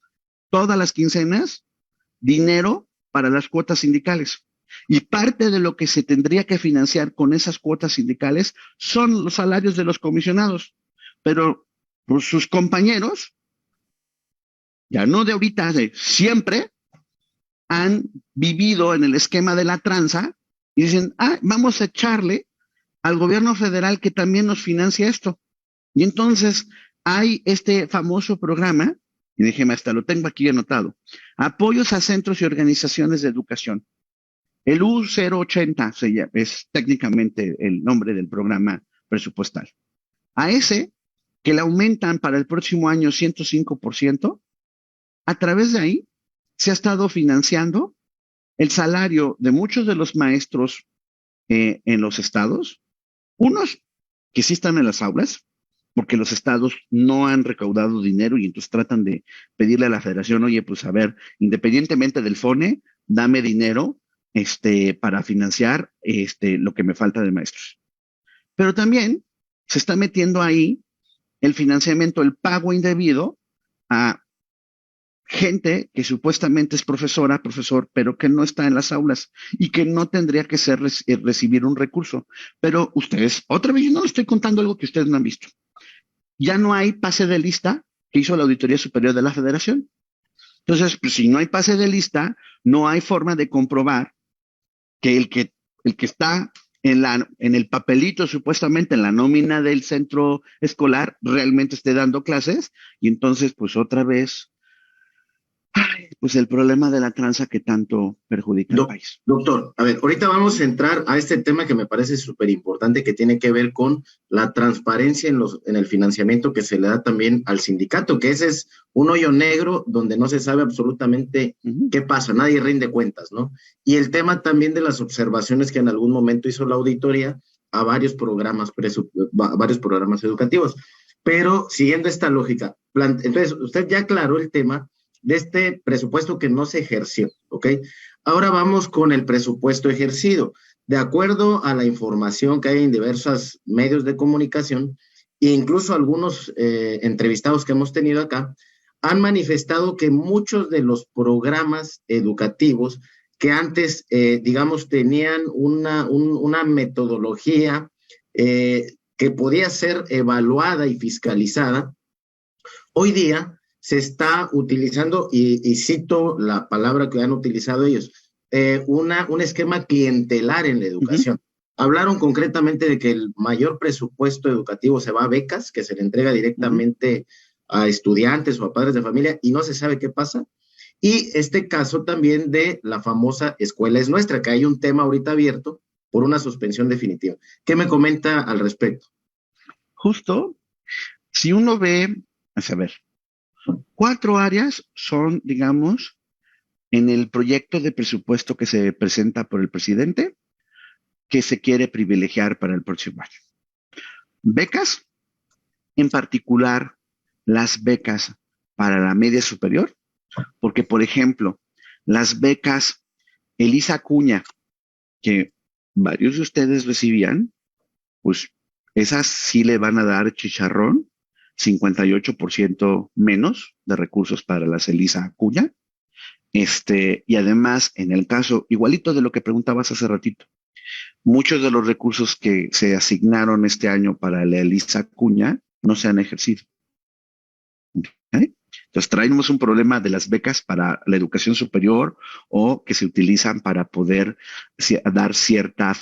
todas las quincenas, dinero para las cuotas sindicales. Y parte de lo que se tendría que financiar con esas cuotas sindicales son los salarios de los comisionados. Pero pues, sus compañeros, ya no de ahorita, de siempre, han vivido en el esquema de la tranza y dicen, vamos a echarle al gobierno federal que también nos financia esto. Y entonces hay este famoso programa, y déjeme, hasta lo tengo aquí anotado, apoyos a centros y organizaciones de educación. El U080 es técnicamente el nombre del programa presupuestal. A ese, que le aumentan para el próximo año 105%, a través de ahí se ha estado financiando el salario de muchos de los maestros en los estados, unos que sí están en las aulas, porque los estados no han recaudado dinero y entonces tratan de pedirle a la federación, oye, pues a ver, independientemente del FONE, dame dinero para financiar lo que me falta de maestros. Pero también se está metiendo ahí el financiamiento, el pago indebido a gente que supuestamente es profesor, pero que no está en las aulas y que no tendría que recibir un recurso. Pero ustedes, otra vez, yo no les estoy contando algo que ustedes no han visto. Ya no hay pase de lista que hizo la Auditoría Superior de la Federación. Entonces, pues, si no hay pase de lista, no hay forma de comprobar que el que está en el papelito, supuestamente en la nómina del centro escolar, realmente esté dando clases, y entonces, pues otra vez, pues el problema de la tranza que tanto perjudica al país. Doctor, a ver, ahorita vamos a entrar a este tema que me parece súper importante, que tiene que ver con la transparencia en el financiamiento que se le da también al sindicato, que ese es un hoyo negro donde no se sabe absolutamente qué pasa, nadie rinde cuentas, ¿no? Y el tema también de las observaciones que en algún momento hizo la auditoría a varios programas educativos. Pero siguiendo esta lógica, entonces usted ya aclaró el tema de este presupuesto que no se ejerció, ¿ok? Ahora vamos con el presupuesto ejercido. De acuerdo a la información que hay en diversos medios de comunicación, e incluso algunos entrevistados que hemos tenido acá, han manifestado que muchos de los programas educativos que antes, digamos, tenían una metodología que podía ser evaluada y fiscalizada, hoy día se está utilizando, y cito la palabra que han utilizado ellos, un esquema clientelar en la educación. Hablaron concretamente de que el mayor presupuesto educativo se va a becas, que se le entrega directamente a estudiantes o a padres de familia, y no se sabe qué pasa. Y este caso también de la famosa Escuela es Nuestra, que hay un tema ahorita abierto por una suspensión definitiva. ¿Qué me comenta al respecto? Justo, si uno ve, a ver, 4 áreas son, digamos, en el proyecto de presupuesto que se presenta por el presidente, que se quiere privilegiar para el próximo año. Becas, en particular las becas para la media superior, porque, por ejemplo, las becas Elisa Acuña, que varios de ustedes recibían, pues esas sí le van a dar chicharrón, 58% menos de recursos para las Elisa Acuña. Y además, en el caso, igualito de lo que preguntabas hace ratito, muchos de los recursos que se asignaron este año para la Elisa Acuña no se han ejercido. ¿Okay? Entonces traemos un problema de las becas para la educación superior o que se utilizan para poder dar cierta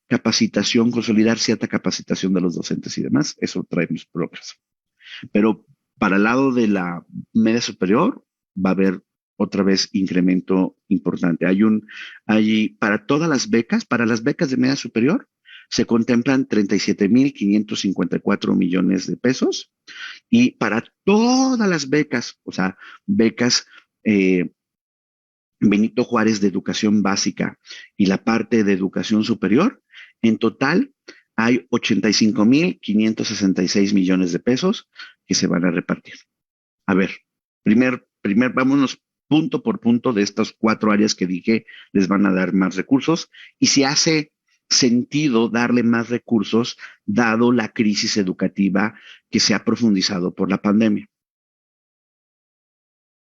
capacitación, consolidar cierta capacitación de los docentes y demás. Eso traemos problemas. Pero para el lado de la media superior va a haber otra vez incremento importante. Para todas las becas, para las becas de media superior, se contemplan 37,554 millones de pesos, y para todas las becas, o sea, becas Benito Juárez de educación básica y la parte de educación superior, en total hay 85,566 millones de pesos que se van a repartir. A ver, vámonos punto por punto de estas 4 áreas que dije, les van a dar más recursos y si hace sentido darle más recursos dado la crisis educativa que se ha profundizado por la pandemia.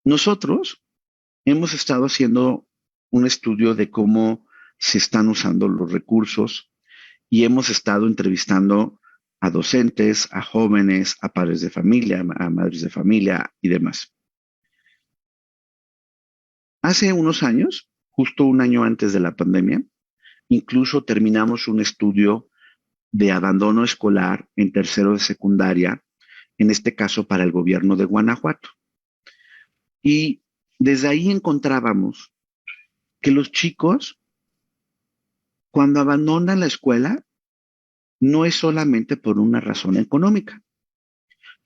Nosotros hemos estado haciendo un estudio de cómo se están usando los recursos y hemos estado entrevistando a docentes, a jóvenes, a padres de familia, a madres de familia y demás. Hace unos años, justo un año antes de la pandemia, incluso terminamos un estudio de abandono escolar en tercero de secundaria, en este caso para el gobierno de Guanajuato. Y desde ahí encontrábamos que los chicos, cuando abandonan la escuela, no es solamente por una razón económica.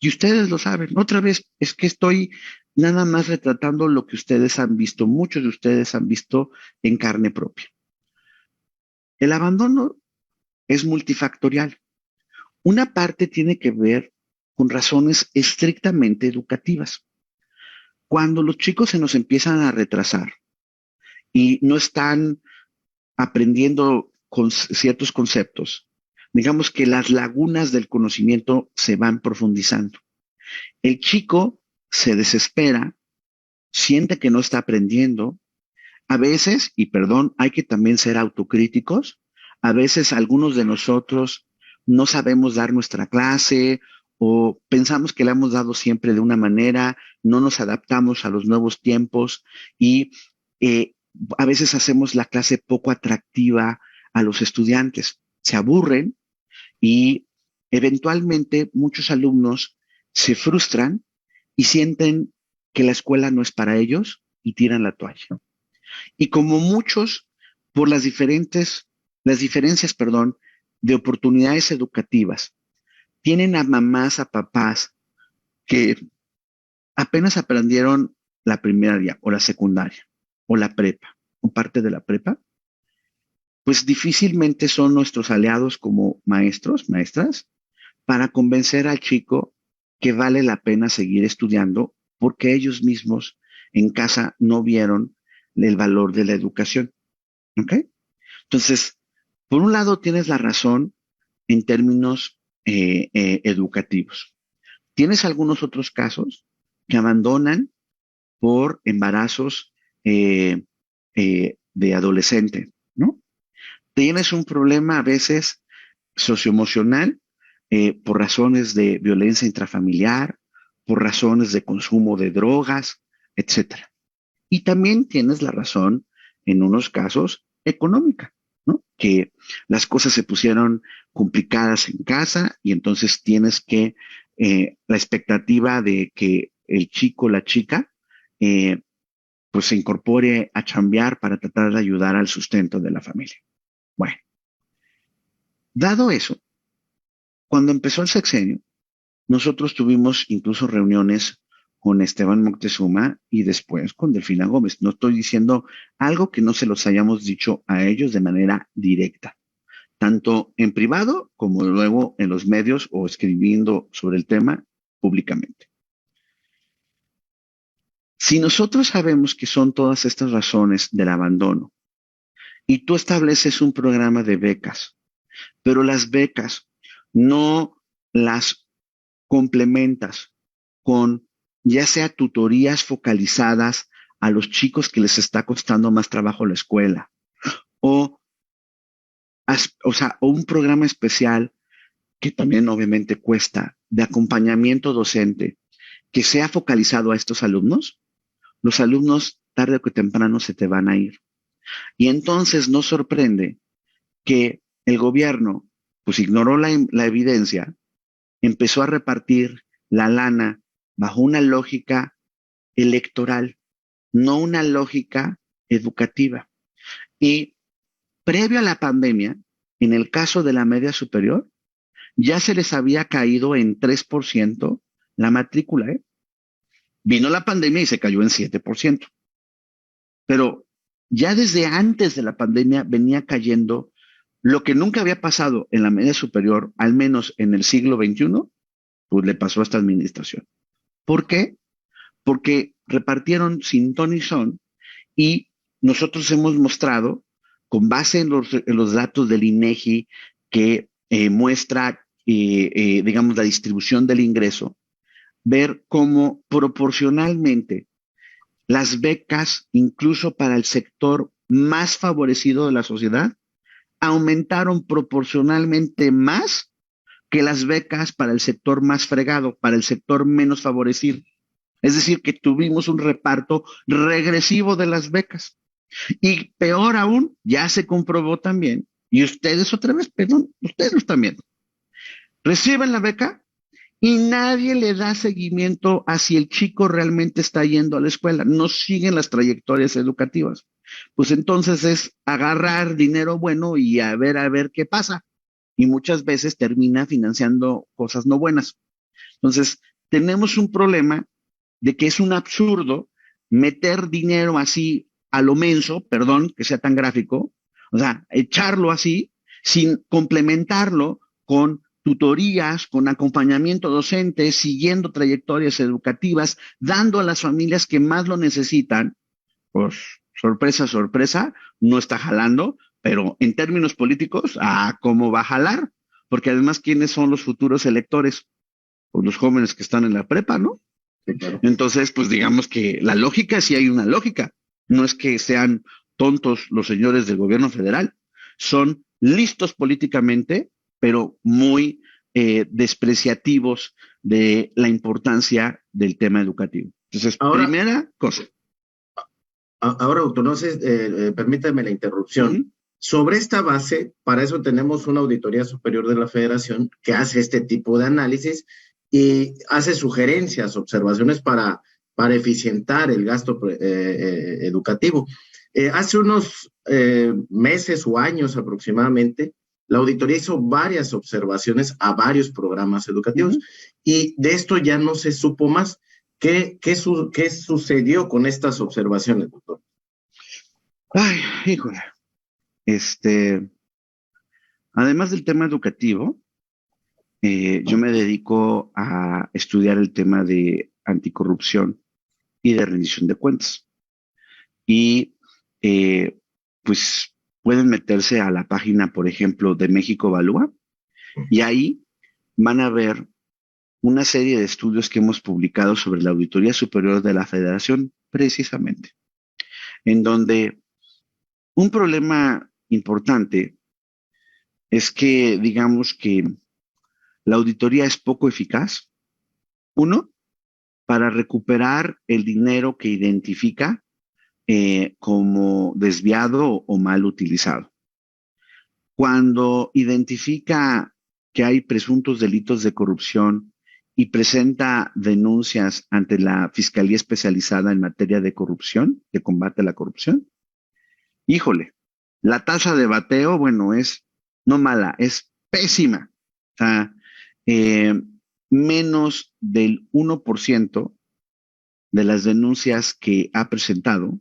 Y ustedes lo saben. Otra vez, es que estoy nada más retratando lo que ustedes han visto, muchos de ustedes han visto en carne propia. El abandono es multifactorial. Una parte tiene que ver con razones estrictamente educativas. Cuando los chicos se nos empiezan a retrasar y no están aprendiendo con ciertos conceptos, digamos que las lagunas del conocimiento se van profundizando. El chico se desespera, siente que no está aprendiendo. A veces, y perdón, hay que también ser autocríticos, a veces algunos de nosotros no sabemos dar nuestra clase o pensamos que la hemos dado siempre de una manera, no nos adaptamos a los nuevos tiempos y a veces hacemos la clase poco atractiva a los estudiantes. Se aburren y eventualmente muchos alumnos se frustran y sienten que la escuela no es para ellos y tiran la toalla. Y como muchos, por las diferencias, de oportunidades educativas, tienen a mamás, a papás que apenas aprendieron la primaria o la secundaria o la prepa o parte de la prepa, pues difícilmente son nuestros aliados como maestros, maestras, para convencer al chico que vale la pena seguir estudiando porque ellos mismos en casa no vieron el valor de la educación. ¿Ok? Entonces, por un lado tienes la razón en términos educativos. Tienes algunos otros casos que abandonan por embarazos de adolescente, ¿no? Tienes un problema a veces socioemocional por razones de violencia intrafamiliar, por razones de consumo de drogas, etcétera. Y también tienes la razón en unos casos económica, ¿no? Que las cosas se pusieron complicadas en casa y entonces tienes que la expectativa de que el chico o la chica pues se incorpore a chambear para tratar de ayudar al sustento de la familia. Bueno, dado eso, cuando empezó el sexenio, nosotros tuvimos incluso reuniones con Esteban Moctezuma y después con Delfina Gómez. No estoy diciendo algo que no se los hayamos dicho a ellos de manera directa, tanto en privado como luego en los medios o escribiendo sobre el tema públicamente. Si nosotros sabemos que son todas estas razones del abandono y tú estableces un programa de becas, pero las becas no las complementas con ya sea tutorías focalizadas a los chicos que les está costando más trabajo la escuela, o un programa especial que también obviamente cuesta de acompañamiento docente que sea focalizado a estos alumnos, los alumnos tarde o temprano se te van a ir. Y entonces no sorprende que el gobierno pues ignoró la evidencia, empezó a repartir la lana bajo una lógica electoral, no una lógica educativa. Y previo a la pandemia, en el caso de la media superior, ya se les había caído en 3% la matrícula. Vino la pandemia y se cayó en 7%. Pero ya desde antes de la pandemia venía cayendo lo que nunca había pasado en la media superior, al menos en el siglo XXI, pues le pasó a esta administración. ¿Por qué? Porque repartieron sin ton ni son y nosotros hemos mostrado, con base en los datos del INEGI que muestra, digamos, la distribución del ingreso, ver cómo proporcionalmente las becas, incluso para el sector más favorecido de la sociedad, aumentaron proporcionalmente más que las becas para el sector más fregado, para el sector menos favorecido. Es decir, que tuvimos un reparto regresivo de las becas. Y peor aún, ya se comprobó también, y ustedes otra vez, perdón, ustedes lo están viendo, reciben la beca y nadie le da seguimiento a si el chico realmente está yendo a la escuela, no siguen las trayectorias educativas. Pues entonces es agarrar dinero bueno y a ver qué pasa. Y muchas veces termina financiando cosas no buenas. Entonces, tenemos un problema de que es un absurdo meter dinero así a lo menso, perdón que sea tan gráfico, o sea, echarlo así sin complementarlo con tutorías, con acompañamiento docente, siguiendo trayectorias educativas, dando a las familias que más lo necesitan, pues sorpresa, sorpresa, no está jalando, pero en términos políticos, ¿cómo va a jalar? Porque además, ¿quiénes son los futuros electores? Pues los jóvenes que están en la prepa, ¿no? Sí, claro. Entonces, pues digamos que la lógica sí hay una lógica. No es que sean tontos los señores del gobierno federal, son listos políticamente, pero muy despreciativos de la importancia del tema educativo. Entonces, Ahora, primera cosa. ahora, doctor, no sé, permítame la interrupción. Sobre esta base, para eso tenemos una Auditoría Superior de la Federación que hace este tipo de análisis y hace sugerencias, observaciones para eficientar el gasto educativo. Hace unos meses o años aproximadamente, la auditoría hizo varias observaciones a varios programas educativos y de esto ya no se supo más. ¿Qué sucedió con estas observaciones, doctor? Ay, híjole. Además del tema educativo, yo me dedico a estudiar el tema de anticorrupción y de rendición de cuentas. Y pues pueden meterse a la página, por ejemplo, de México Evalúa, y ahí van a ver una serie de estudios que hemos publicado sobre la Auditoría Superior de la Federación, precisamente, en donde un problema importante es que, digamos que la auditoría es poco eficaz. Uno, para recuperar el dinero que identifica como desviado o mal utilizado. Cuando identifica que hay presuntos delitos de corrupción y presenta denuncias ante la Fiscalía Especializada en materia de corrupción, de combate a la corrupción, híjole, la tasa de bateo, bueno, es no mala, es pésima. O sea, menos del 1% de las denuncias que ha presentado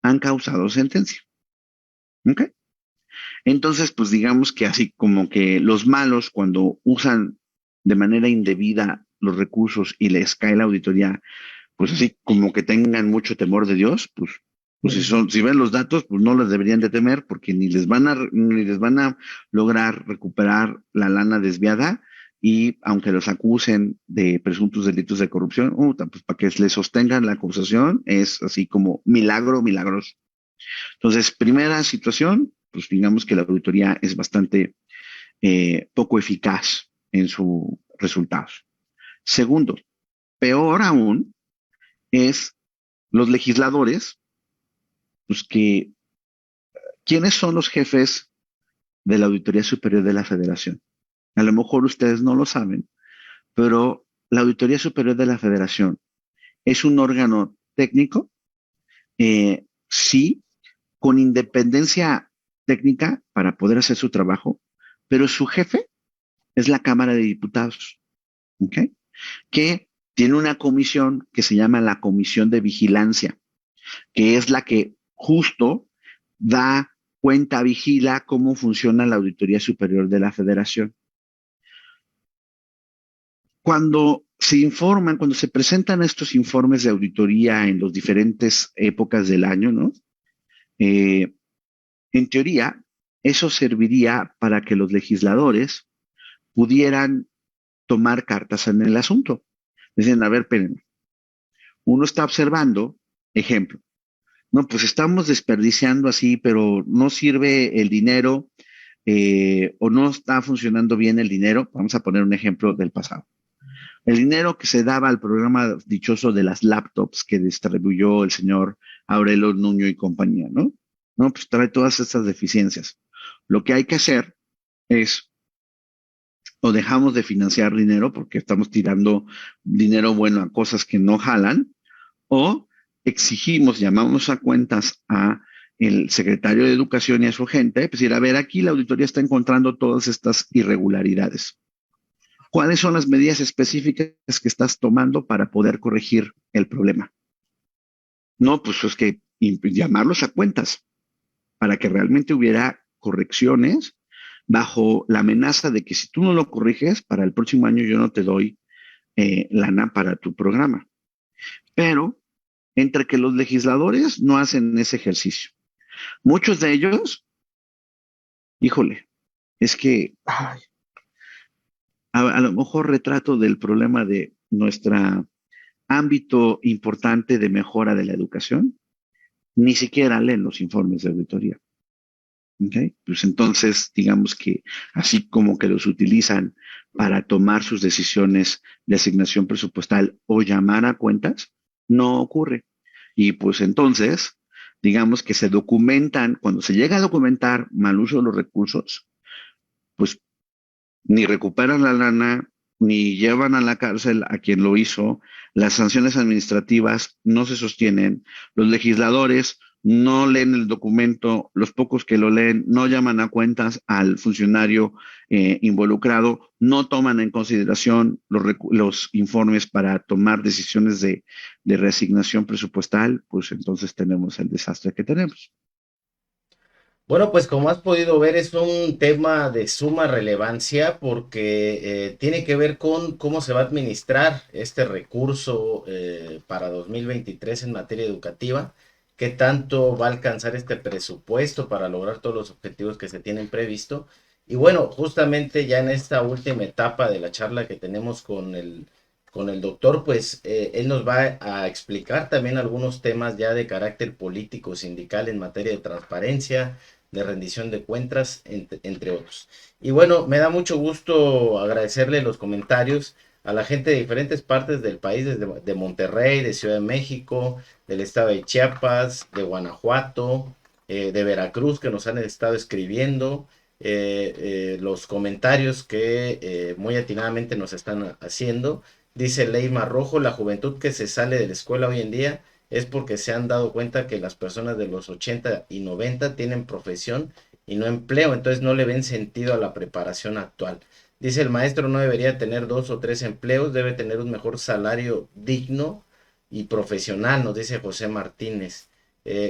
han causado sentencia. ¿Ok? Entonces, pues digamos que así como que los malos cuando usan de manera indebida los recursos y les cae la auditoría, pues así como que tengan mucho temor de Dios, pues si ven los datos, pues no les deberían de temer porque ni les van a lograr recuperar la lana desviada y aunque los acusen de presuntos delitos de corrupción, pues para que les sostengan la acusación es así como milagros. Entonces, primera situación, pues digamos que la auditoría es bastante poco eficaz en sus resultados. Segundo, peor aún es los legisladores, pues que, ¿quiénes son los jefes de la Auditoría Superior de la Federación? A lo mejor ustedes no lo saben, pero la Auditoría Superior de la Federación es un órgano técnico, sí, con independencia técnica para poder hacer su trabajo, pero su jefe es la Cámara de Diputados, ¿ok? Que tiene una comisión que se llama la Comisión de Vigilancia, que es la que justo da cuenta, vigila cómo funciona la Auditoría Superior de la Federación. Cuando se informan, cuando se presentan estos informes de auditoría en las diferentes épocas del año, ¿no? Eh, en teoría, eso serviría para que los legisladores pudieran tomar cartas en el asunto. Dicen, a ver, espérenme, uno está observando, ejemplo, no, pues estamos desperdiciando así, pero no sirve el dinero o no está funcionando bien el dinero. Vamos a poner un ejemplo del pasado. El dinero que se daba al programa dichoso de las laptops que distribuyó el señor Aurelio Nuño y compañía, ¿no? No, pues trae todas estas deficiencias. Lo que hay que hacer es o dejamos de financiar dinero porque estamos tirando dinero bueno a cosas que no jalan, o exigimos, llamamos a cuentas a el secretario de Educación y a su gente, pues decir, a ver, aquí la auditoría está encontrando todas estas irregularidades. ¿Cuáles son las medidas específicas que estás tomando para poder corregir el problema? No, pues es que llamarlos a cuentas para que realmente hubiera correcciones bajo la amenaza de que si tú no lo corriges, para el próximo año yo no te doy lana para tu programa. Pero entre que los legisladores no hacen ese ejercicio, muchos de ellos, híjole, es que a lo mejor retrato del problema de nuestro ámbito importante de mejora de la educación, ni siquiera leen los informes de auditoría. ¿Okay? Pues entonces, digamos que así como que los utilizan para tomar sus decisiones de asignación presupuestal o llamar a cuentas, no ocurre. Y pues entonces, digamos que se documentan, cuando se llega a documentar mal uso de los recursos, pues ni recuperan la lana, ni llevan a la cárcel a quien lo hizo, las sanciones administrativas no se sostienen, los legisladores no leen el documento, los pocos que lo leen no llaman a cuentas al funcionario involucrado, no toman en consideración los informes para tomar decisiones de reasignación presupuestal, pues entonces tenemos el desastre que tenemos. Bueno, pues como has podido ver, es un tema de suma relevancia porque tiene que ver con cómo se va a administrar este recurso para 2023 en materia educativa, qué tanto va a alcanzar este presupuesto para lograr todos los objetivos que se tienen previsto. Y bueno, justamente ya en esta última etapa de la charla que tenemos con el doctor, pues él nos va a explicar también algunos temas ya de carácter político, sindical en materia de transparencia, de rendición de cuentas, entre otros. Y bueno, me da mucho gusto agradecerle los comentarios a la gente de diferentes partes del país, desde de Monterrey, de Ciudad de México, del estado de Chiapas, de Guanajuato, de Veracruz, que nos han estado escribiendo, los comentarios que muy atinadamente nos están haciendo. Dice Leima Rojo, la juventud que se sale de la escuela hoy en día es porque se han dado cuenta que las personas de los 80 y 90 tienen profesión y no empleo, entonces no le ven sentido a la preparación actual. Dice el maestro no debería tener 2 o 3 empleos, debe tener un mejor salario digno y profesional, nos dice José Martínez.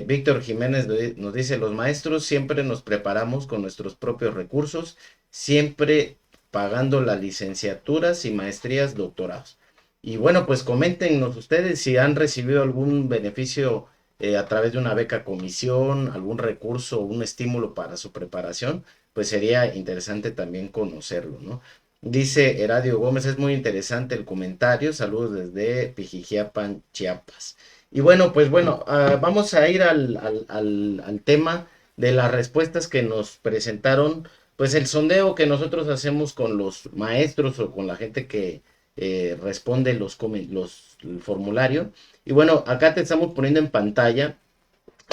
Víctor Jiménez nos dice, los maestros siempre nos preparamos con nuestros propios recursos, siempre pagando las licenciaturas y maestrías, doctorados. Y bueno, pues coméntenos ustedes si han recibido algún beneficio a través de una beca comisión, algún recurso, un estímulo para su preparación, pues sería interesante también conocerlo, ¿no? Dice Heradio Gómez, es muy interesante el comentario, saludos desde Pijijiapan, Chiapas. Y bueno, pues bueno, vamos a ir al tema de las respuestas que nos presentaron, pues el sondeo que nosotros hacemos con los maestros o con la gente que responde el formulario. Y bueno, acá te estamos poniendo en pantalla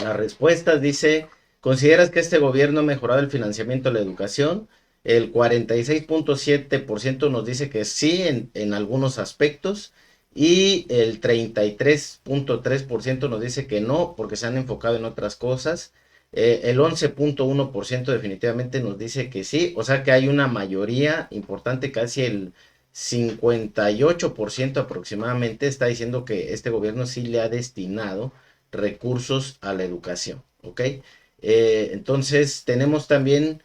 las respuestas. Dice, ¿consideras que este gobierno ha mejorado el financiamiento de la educación? El 46.7% nos dice que sí en algunos aspectos y el 33.3% nos dice que no porque se han enfocado en otras cosas. El 11.1% definitivamente nos dice que sí, o sea que hay una mayoría importante, casi el 58% aproximadamente está diciendo que este gobierno sí le ha destinado recursos a la educación, ¿ok? Entonces tenemos también,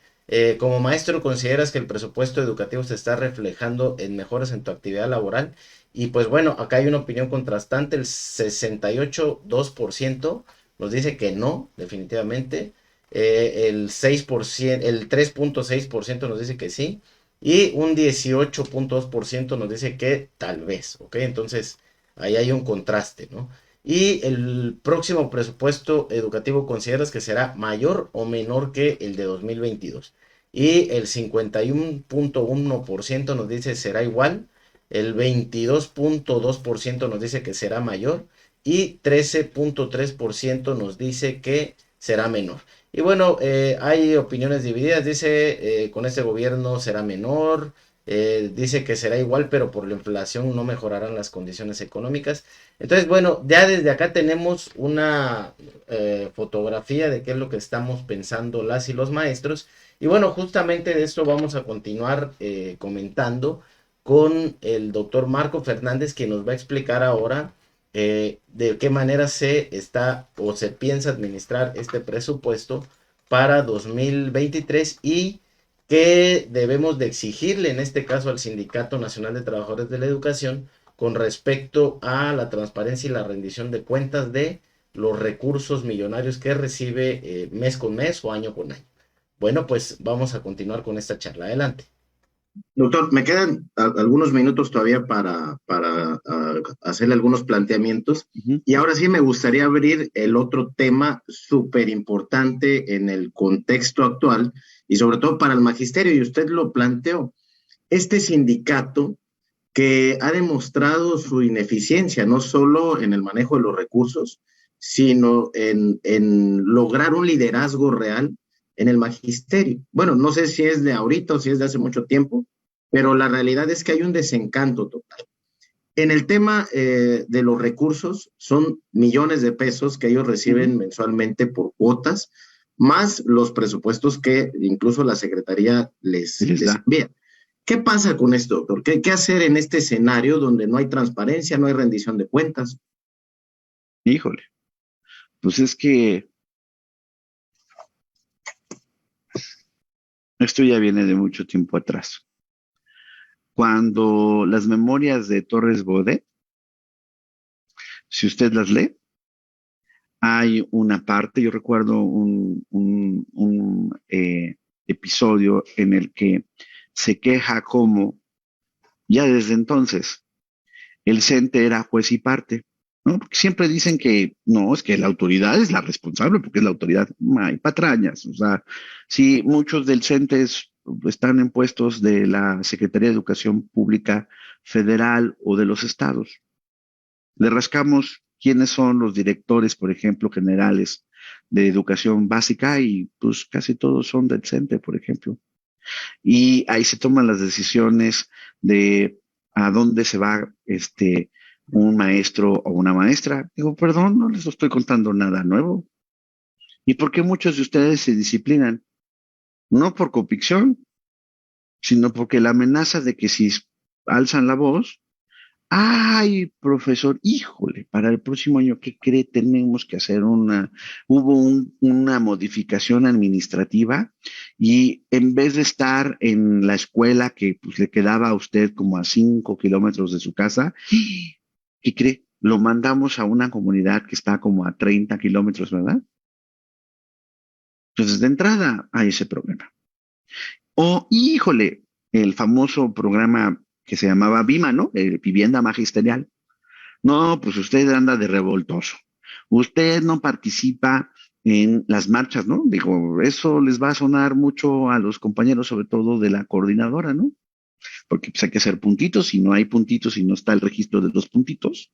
como maestro, ¿consideras que el presupuesto educativo se está reflejando en mejoras en tu actividad laboral? Y pues bueno, acá hay una opinión contrastante, el 68,2% nos dice que no, definitivamente. El 6%, el 3,6% nos dice que sí. Y un 18,2% nos dice que tal vez, ¿ok? Entonces, ahí hay un contraste, ¿no? Y el próximo presupuesto educativo consideras que será mayor o menor que el de 2022. Y el 51,1% nos dice será igual, el 22,2% nos dice que será mayor y 13,3% nos dice que será menor. Y bueno, hay opiniones divididas. Dice, con este gobierno será menor. Dice que será igual, pero por la inflación no mejorarán las condiciones económicas. Entonces, bueno, ya desde acá tenemos una fotografía de qué es lo que estamos pensando las y los maestros. Y bueno, justamente de esto vamos a continuar comentando con el doctor Marco Fernández, que nos va a explicar ahora de qué manera se está o se piensa administrar este presupuesto para 2023 y qué debemos de exigirle en este caso al Sindicato Nacional de Trabajadores de la Educación con respecto a la transparencia y la rendición de cuentas de los recursos millonarios que recibe mes con mes o año con año. Bueno, pues vamos a continuar con esta charla. Adelante. Doctor, me quedan algunos minutos todavía para hacerle algunos planteamientos Ujú. y ahora sí me gustaría abrir el otro tema súper importante en el contexto actual y sobre todo para el magisterio, y usted lo planteó, este sindicato que ha demostrado su ineficiencia, no solo en el manejo de los recursos, sino en lograr un liderazgo real en el magisterio. Bueno, no sé si es de ahorita o si es de hace mucho tiempo, pero la realidad es que hay un desencanto total. En el tema de los recursos, son millones de pesos que ellos reciben Ujú. mensualmente por cuotas, más los presupuestos que incluso la Secretaría Se les les da. envía. ¿Qué pasa con esto, doctor? ¿Qué hacer en este escenario donde no hay transparencia, no hay rendición de cuentas? Híjole, pues es que esto ya viene de mucho tiempo atrás. Cuando las memorias de Torres Bodet, si usted las lee, hay una parte, yo recuerdo un episodio en el que se queja como ya desde entonces el CENTE era juez y parte, ¿no? Porque siempre dicen que no, es que la autoridad es la responsable, porque es la autoridad. Hay patrañas, o sea, si muchos del CENTE están en puestos de la Secretaría de Educación Pública Federal o de los estados. Le rascamos quiénes son los directores, por ejemplo, generales de educación básica y pues casi todos son del CENTE, por ejemplo. Y ahí se toman las decisiones de a dónde se va un maestro o una maestra. Digo, perdón, no les estoy contando nada nuevo. ¿Y por qué muchos de ustedes se disciplinan? No por convicción, sino porque la amenaza de que si alzan la voz, ay, profesor, híjole, para el próximo año, ¿qué cree? Tenemos que hacer una modificación administrativa y en vez de estar en la escuela que pues, le quedaba a usted como a 5 kilómetros de su casa, ¿qué cree? Lo mandamos a una comunidad que está como a 30 kilómetros, ¿verdad? Entonces, de entrada hay ese problema. O, híjole, el famoso programa que se llamaba VIMA, ¿no? Vivienda Magisterial. No, pues usted anda de revoltoso. Usted no participa en las marchas, ¿no? Digo, eso les va a sonar mucho a los compañeros, sobre todo de la coordinadora, ¿no? Porque pues hay que hacer puntitos, si no hay puntitos y no está el registro de los puntitos,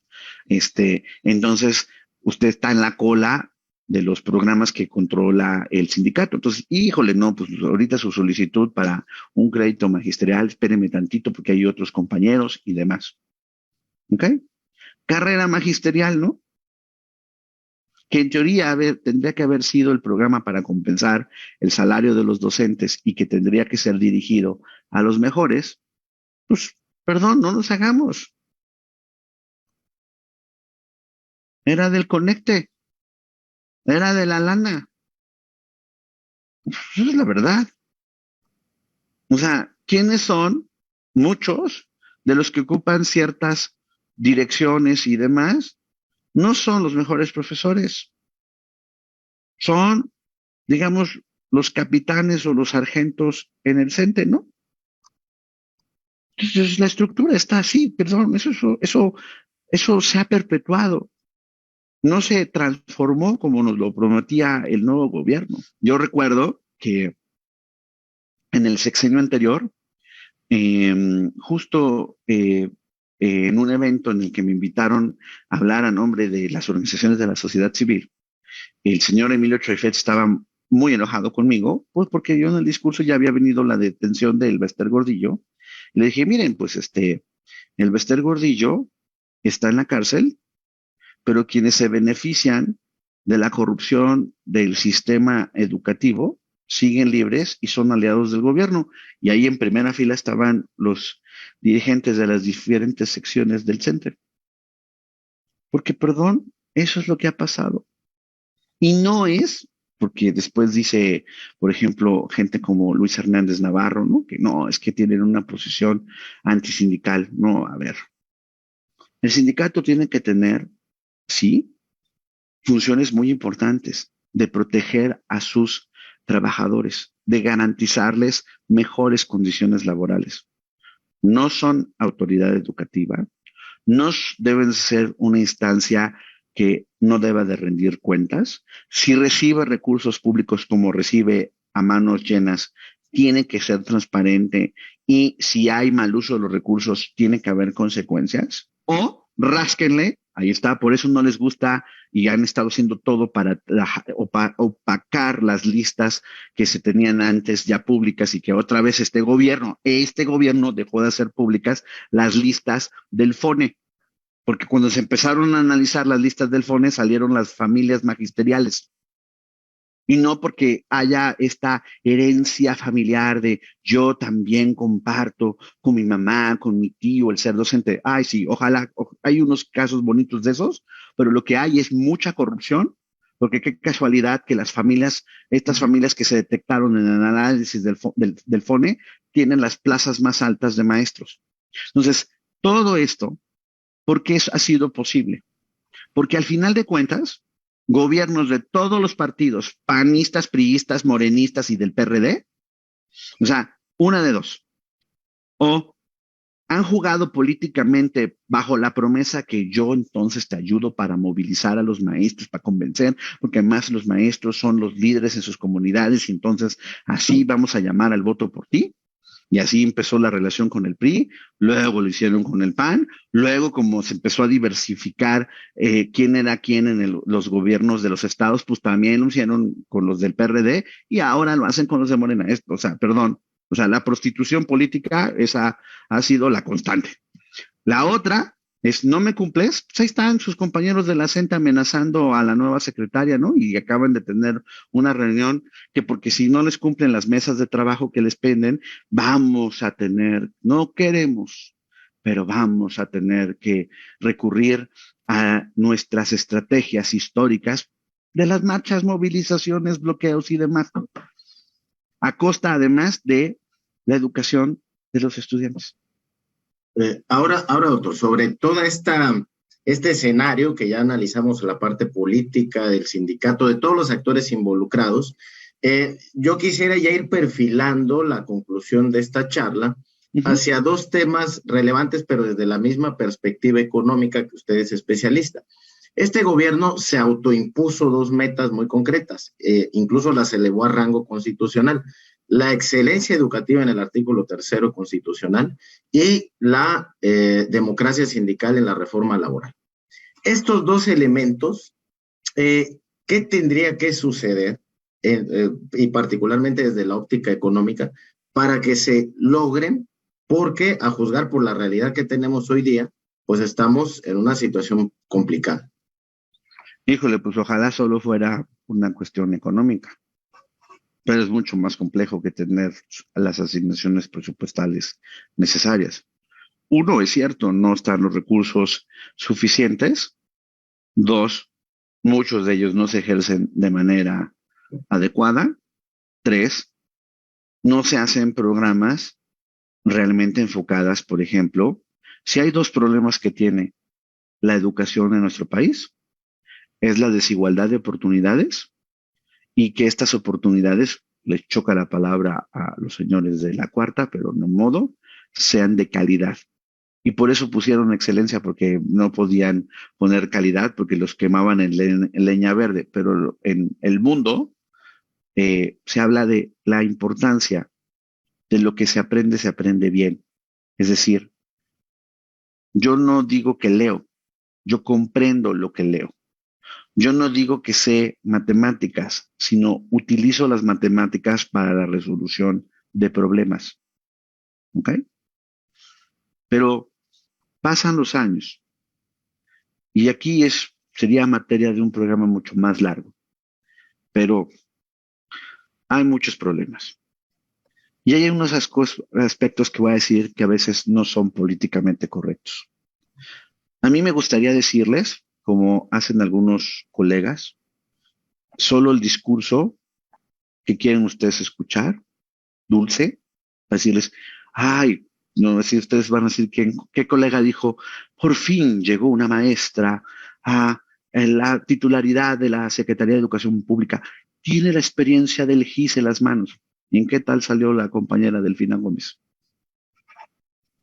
entonces usted está en la cola de los programas que controla el sindicato. Entonces, híjole, no, pues ahorita su solicitud para un crédito magisterial, espéreme tantito porque hay otros compañeros y demás. ¿Ok? Carrera magisterial, ¿no? Que en teoría tendría que haber sido el programa para compensar el salario de los docentes y que tendría que ser dirigido a los mejores, pues, perdón, no nos hagamos. Era del conecte, era de la lana. Esa es la verdad. O sea, ¿quiénes son muchos de los que ocupan ciertas direcciones y demás, no son los mejores profesores, son, digamos, los capitanes o los sargentos en el CENTE, ¿no? Entonces la estructura está así, perdón, eso se ha perpetuado, no se transformó como nos lo prometía el nuevo gobierno. Yo recuerdo que en el sexenio anterior, justo en un evento en el que me invitaron a hablar a nombre de las organizaciones de la sociedad civil, el señor Emilio Choifet estaba muy enojado conmigo, pues porque yo en el discurso ya había venido la detención del Bester Gordillo. Y le dije, miren, pues el Bester Gordillo está en la cárcel, pero quienes se benefician de la corrupción del sistema educativo siguen libres y son aliados del gobierno. Y ahí en primera fila estaban los dirigentes de las diferentes secciones del centro. Porque, perdón, eso es lo que ha pasado. Y no es, porque después dice, por ejemplo, gente como Luis Hernández Navarro, ¿no? Que no, es que tienen una posición antisindical. No, a ver, el sindicato tiene que tener, sí, funciones muy importantes de proteger a sus trabajadores, de garantizarles mejores condiciones laborales. No son autoridad educativa, no deben ser una instancia que no deba de rendir cuentas. Si recibe recursos públicos como recibe a manos llenas, tiene que ser transparente y si hay mal uso de los recursos, tiene que haber consecuencias. O rásquenle, ahí está, por eso no les gusta y han estado haciendo todo para opacar las listas que se tenían antes ya públicas y que otra vez este gobierno dejó de hacer públicas las listas del FONE. Porque cuando se empezaron a analizar las listas del FONE salieron las familias magisteriales. Y no porque haya esta herencia familiar de yo también comparto con mi mamá, con mi tío, el ser docente. Ay, sí, ojalá, hay unos casos bonitos de esos, pero lo que hay es mucha corrupción, porque qué casualidad que estas familias que se detectaron en el análisis del FONE, tienen las plazas más altas de maestros. Entonces, todo esto, ¿por qué ha sido posible? Porque al final de cuentas, gobiernos de todos los partidos, panistas, priistas, morenistas y del PRD, o sea, una de dos, o han jugado políticamente bajo la promesa que yo entonces te ayudo para movilizar a los maestros, para convencer, porque además los maestros son los líderes en sus comunidades y entonces así vamos a llamar al voto por ti. Y así empezó la relación con el PRI, luego lo hicieron con el PAN, luego como se empezó a diversificar quién era quién en los gobiernos de los estados, pues también lo hicieron con los del PRD y ahora lo hacen con los de Morena. La prostitución política, esa ha sido la constante. La otra es, no me cumples, pues ahí están sus compañeros de la CENTE amenazando a la nueva secretaria, ¿no? Y acaban de tener una reunión que porque si no les cumplen las mesas de trabajo que les penden, no queremos, pero vamos a tener que recurrir a nuestras estrategias históricas de las marchas, movilizaciones, bloqueos y demás, a costa además de la educación de los estudiantes. Ahora, doctor, sobre este escenario que ya analizamos la parte política del sindicato, de todos los actores involucrados, yo quisiera ya ir perfilando la conclusión de esta charla hacia dos temas relevantes, pero desde la misma perspectiva económica que usted es especialista. Este gobierno se autoimpuso dos metas muy concretas, incluso las elevó a rango constitucional: la excelencia educativa en el artículo 3 constitucional y la democracia sindical en la reforma laboral. Estos dos elementos, ¿qué tendría que suceder, y particularmente desde la óptica económica, para que se logren? Porque a juzgar por la realidad que tenemos hoy día, pues estamos en una situación complicada. Híjole, pues ojalá solo fuera una cuestión económica, pero es mucho más complejo que tener las asignaciones presupuestales necesarias. Uno, es cierto, no están los recursos suficientes. Dos, muchos de ellos no se ejercen de manera adecuada. Tres, no se hacen programas realmente enfocadas, por ejemplo, si hay dos problemas que tiene la educación en nuestro país, es la desigualdad de oportunidades y que estas oportunidades, les choca la palabra a los señores de la cuarta, pero no modo, sean de calidad. Y por eso pusieron excelencia, porque no podían poner calidad, porque los quemaban en leña verde. Pero en el mundo se habla de la importancia de lo que se aprende bien. Es decir, yo no digo que leo, yo comprendo lo que leo. Yo no digo que sé matemáticas, sino utilizo las matemáticas para la resolución de problemas. ¿Ok? Pero pasan los años y aquí sería materia de un programa mucho más largo, pero hay muchos problemas. Y hay unos aspectos que voy a decir que a veces no son políticamente correctos. A mí me gustaría decirles, como hacen algunos colegas, solo el discurso que quieren ustedes escuchar, dulce, decirles, ay, no, si ustedes van a decir qué colega dijo, por fin llegó una maestra a la titularidad de la Secretaría de Educación Pública, tiene la experiencia del GIS en las manos. ¿Y en qué tal salió la compañera Delfina Gómez?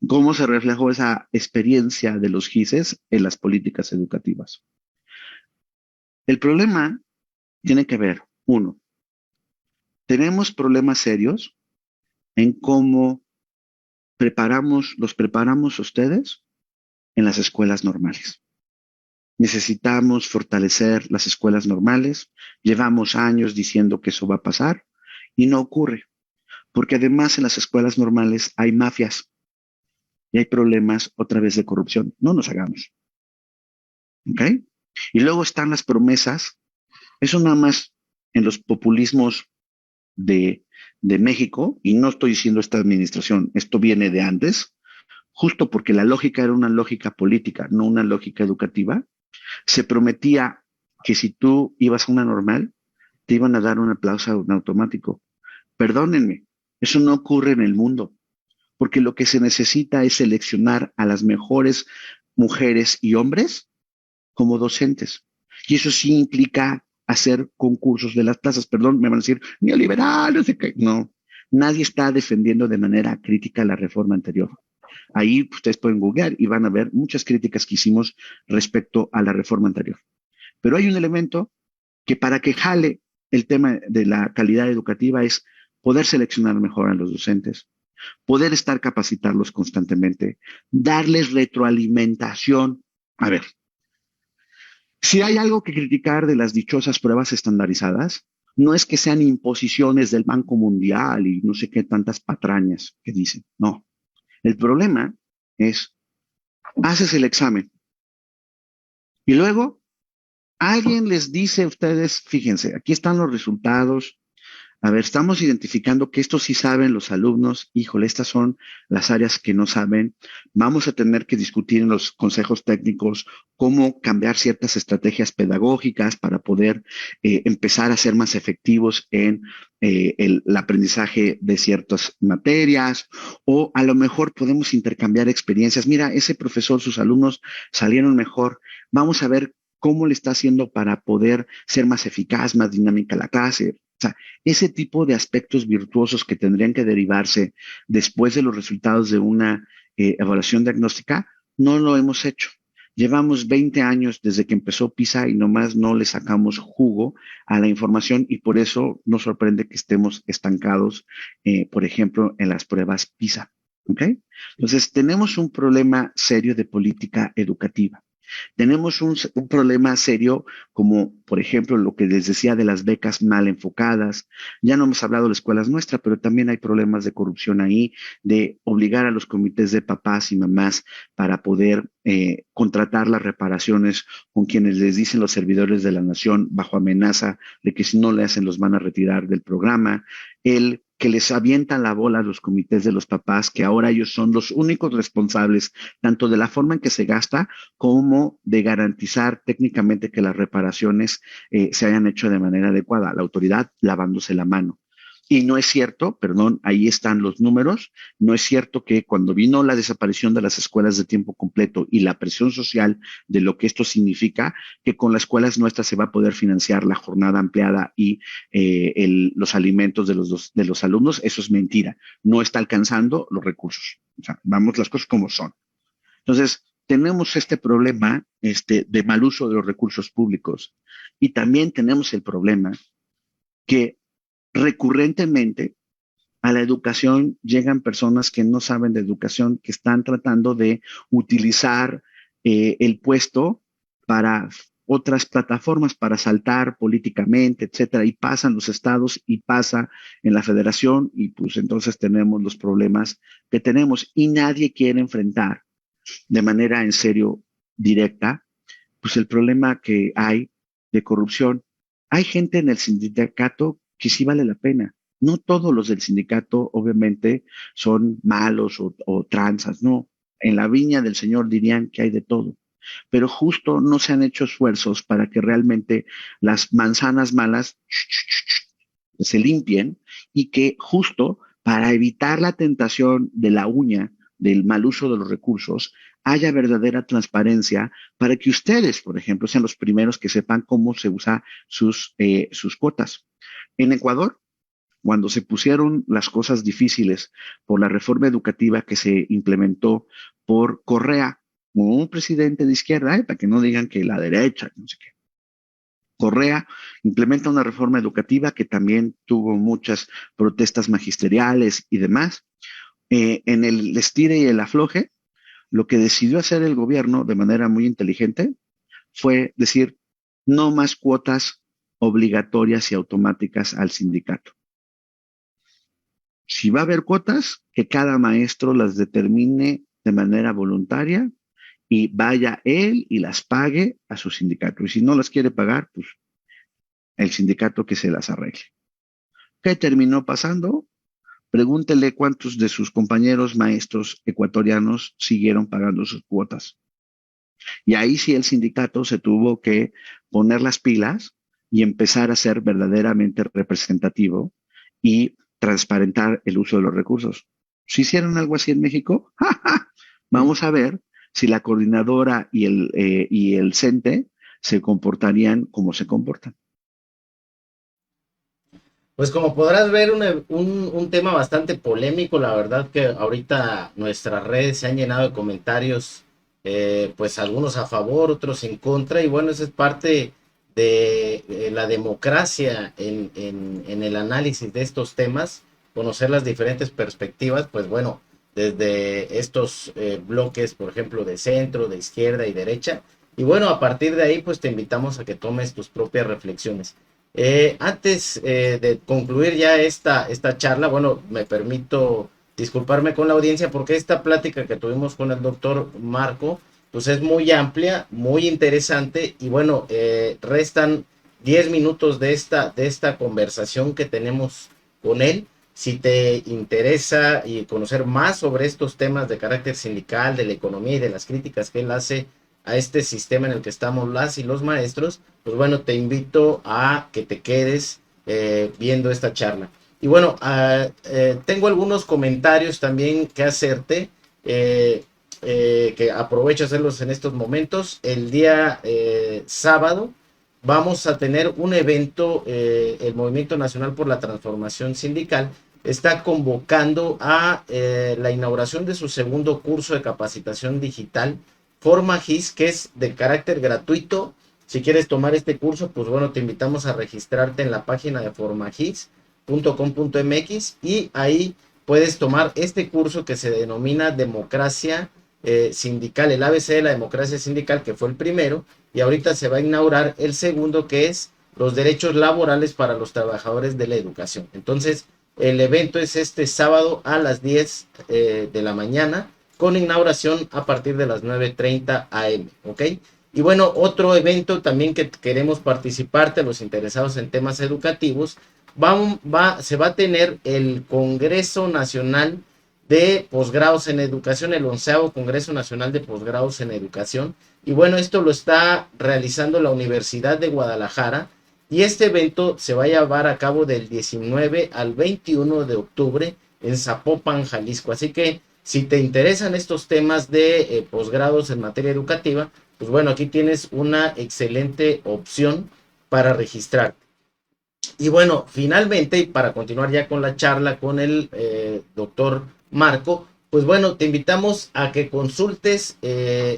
¿Cómo se reflejó esa experiencia de los GISes en las políticas educativas? El problema tiene que ver, uno, tenemos problemas serios en cómo los preparamos a ustedes en las escuelas normales. Necesitamos fortalecer las escuelas normales. Llevamos años diciendo que eso va a pasar y no ocurre, porque además en las escuelas normales hay mafias y hay problemas otra vez de corrupción. No nos hagamos. ¿Ok? Y luego están las promesas. Eso nada más en los populismos de México, y no estoy diciendo esta administración, esto viene de antes, justo porque la lógica era una lógica política, no una lógica educativa. Se prometía que si tú ibas a una normal, te iban a dar un aplauso en automático. Perdónenme, eso no ocurre en el mundo, porque lo que se necesita es seleccionar a las mejores mujeres y hombres como docentes. Y eso sí implica hacer concursos de las plazas. Perdón, me van a decir, neoliberal, no sé qué. No, nadie está defendiendo de manera crítica la reforma anterior. Ahí ustedes pueden googlear y van a ver muchas críticas que hicimos respecto a la reforma anterior. Pero hay un elemento que para que jale el tema de la calidad educativa es poder seleccionar mejor a los docentes, poder estar capacitarlos constantemente, darles retroalimentación. A ver, si hay algo que criticar de las dichosas pruebas estandarizadas, no es que sean imposiciones del Banco Mundial y no sé qué tantas patrañas que dicen, no. El problema es, haces el examen y luego alguien les dice a ustedes, fíjense, aquí están los resultados. A ver, estamos identificando que esto sí saben los alumnos. Híjole, estas son las áreas que no saben. Vamos a tener que discutir en los consejos técnicos cómo cambiar ciertas estrategias pedagógicas para poder empezar a ser más efectivos en el aprendizaje de ciertas materias, o a lo mejor podemos intercambiar experiencias. Mira, ese profesor, sus alumnos salieron mejor. Vamos a ver cómo le está haciendo para poder ser más eficaz, más dinámica la clase. O sea, ese tipo de aspectos virtuosos que tendrían que derivarse después de los resultados de una evaluación diagnóstica, no lo hemos hecho. Llevamos 20 años desde que empezó PISA y nomás no le sacamos jugo a la información, y por eso nos sorprende que estemos estancados, por ejemplo, en las pruebas PISA. ¿Ok? Entonces, tenemos un problema serio de política educativa. Tenemos un problema serio como, por ejemplo, lo que les decía de las becas mal enfocadas. Ya no hemos hablado de escuelas nuestras, pero también hay problemas de corrupción ahí, de obligar a los comités de papás y mamás para poder contratar las reparaciones con quienes les dicen los servidores de la nación bajo amenaza de que si no le hacen los van a retirar del programa. El que les avientan la bola a los comités de los papás, que ahora ellos son los únicos responsables tanto de la forma en que se gasta como de garantizar técnicamente que las reparaciones se hayan hecho de manera adecuada. La autoridad lavándose la mano. Y no es cierto, perdón, ahí están los números, no es cierto que cuando vino la desaparición de las escuelas de tiempo completo y la presión social de lo que esto significa, que con las escuelas nuestras se va a poder financiar la jornada ampliada y los alimentos de los alumnos, eso es mentira, no está alcanzando los recursos. O sea, vamos las cosas como son. Entonces, tenemos este problema de mal uso de los recursos públicos y también tenemos el problema que recurrentemente a la educación llegan personas que no saben de educación, que están tratando de utilizar el puesto para otras plataformas, para saltar políticamente, etcétera, y pasan los estados y pasa en la federación, y pues entonces tenemos los problemas que tenemos, y nadie quiere enfrentar de manera en serio, directa, pues el problema que hay de corrupción. Hay gente en el sindicato que sí vale la pena. No todos los del sindicato, obviamente, son malos o tranzas, no. En la viña del Señor dirían que hay de todo. Pero justo no se han hecho esfuerzos para que realmente las manzanas malas se limpien y que justo para evitar la tentación de la uña, del mal uso de los recursos, haya verdadera transparencia para que ustedes, por ejemplo, sean los primeros que sepan cómo se usan sus cuotas. En Ecuador, cuando se pusieron las cosas difíciles por la reforma educativa que se implementó por Correa, un presidente de izquierda, para que no digan que la derecha, no sé qué. Correa implementa una reforma educativa que también tuvo muchas protestas magisteriales y demás. En el estire y el afloje, lo que decidió hacer el gobierno de manera muy inteligente fue decir no más cuotas obligatorias y automáticas al sindicato. Si va a haber cuotas, que cada maestro las determine de manera voluntaria y vaya él y las pague a su sindicato. Y si no las quiere pagar, pues el sindicato que se las arregle. ¿Qué terminó pasando? Pregúntele cuántos de sus compañeros maestros ecuatorianos siguieron pagando sus cuotas. Y ahí sí el sindicato se tuvo que poner las pilas y empezar a ser verdaderamente representativo y transparentar el uso de los recursos. Si hicieron algo así en México, vamos a ver si la coordinadora y el CENTE se comportarían como se comportan. Pues como podrás ver, un tema bastante polémico. La verdad que ahorita nuestras redes se han llenado de comentarios, pues algunos a favor, otros en contra, y bueno, eso es parte de la democracia en el análisis de estos temas, conocer las diferentes perspectivas, pues bueno, desde estos bloques, por ejemplo, de centro, de izquierda y derecha, y bueno, a partir de ahí, pues te invitamos a que tomes tus propias reflexiones. Antes de concluir ya esta charla, bueno, me permito disculparme con la audiencia porque esta plática que tuvimos con el doctor Marco, pues es muy amplia, muy interesante, y bueno, restan 10 minutos de esta conversación que tenemos con él. Si te interesa y conocer más sobre estos temas de carácter sindical, de la economía y de las críticas que él hace a este sistema en el que estamos las y los maestros, pues bueno, te invito a que te quedes viendo esta charla. Y bueno, tengo algunos comentarios también que hacerte, que aprovecho a hacerlos en estos momentos. El día sábado vamos a tener un evento, el Movimiento Nacional por la Transformación Sindical está convocando a la inauguración de su segundo curso de capacitación digital, FormaGIS, que es de carácter gratuito. Si quieres tomar este curso, pues bueno, te invitamos a registrarte en la página de formagis.com.mx y ahí puedes tomar este curso que se denomina Democracia Sindical, el ABC de la democracia sindical, que fue el primero, y ahorita se va a inaugurar el segundo, que es los derechos laborales para los trabajadores de la educación. Entonces, el evento es este sábado a las 10 de la mañana, con inauguración a partir de las 9:30 am, ¿ok? Y bueno, otro evento también que queremos participarte, los interesados en temas educativos, se va a tener el Congreso Nacional de Posgrados en Educación, el 11º Congreso Nacional de Posgrados en Educación, y bueno, esto lo está realizando la Universidad de Guadalajara, Y este evento se va a llevar a cabo del 19 al 21 de octubre en Zapopan, Jalisco. Así que si te interesan estos temas de posgrados en materia educativa, pues bueno, aquí tienes una excelente opción para registrar. Y bueno, finalmente, y para continuar ya con la charla con el doctor Marco, pues bueno, te invitamos a que consultes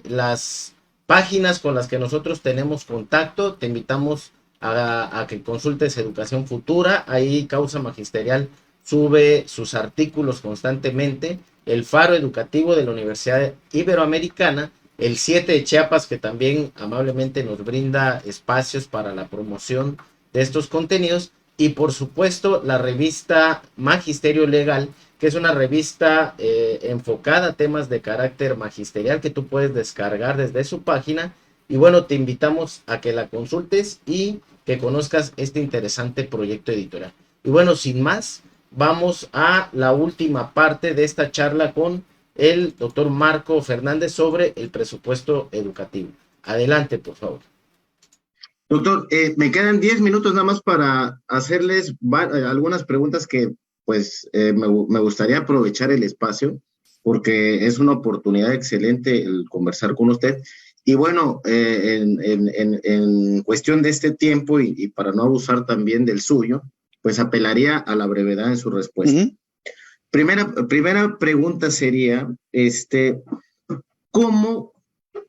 las páginas con las que nosotros tenemos contacto. Te invitamos a que consultes Educación Futura. Ahí Causa Magisterial sube sus artículos constantemente. El Faro Educativo de la Universidad Iberoamericana. El 7 de Chiapas, que también amablemente nos brinda espacios para la promoción de estos contenidos. Y por supuesto la revista Magisterio Legal, que es una revista enfocada a temas de carácter magisterial que tú puedes descargar desde su página. Y bueno, te invitamos a que la consultes y que conozcas este interesante proyecto editorial. Y bueno, sin más, vamos a la última parte de esta charla con el doctor Marco Fernández sobre el presupuesto educativo. Adelante, por favor. Doctor, me quedan 10 minutos nada más para hacerles algunas preguntas que pues me gustaría aprovechar el espacio porque es una oportunidad excelente el conversar con usted. Y bueno, en cuestión de este tiempo y para no abusar también del suyo, pues apelaría a la brevedad en su respuesta. Ujú. Primera pregunta sería, ¿cómo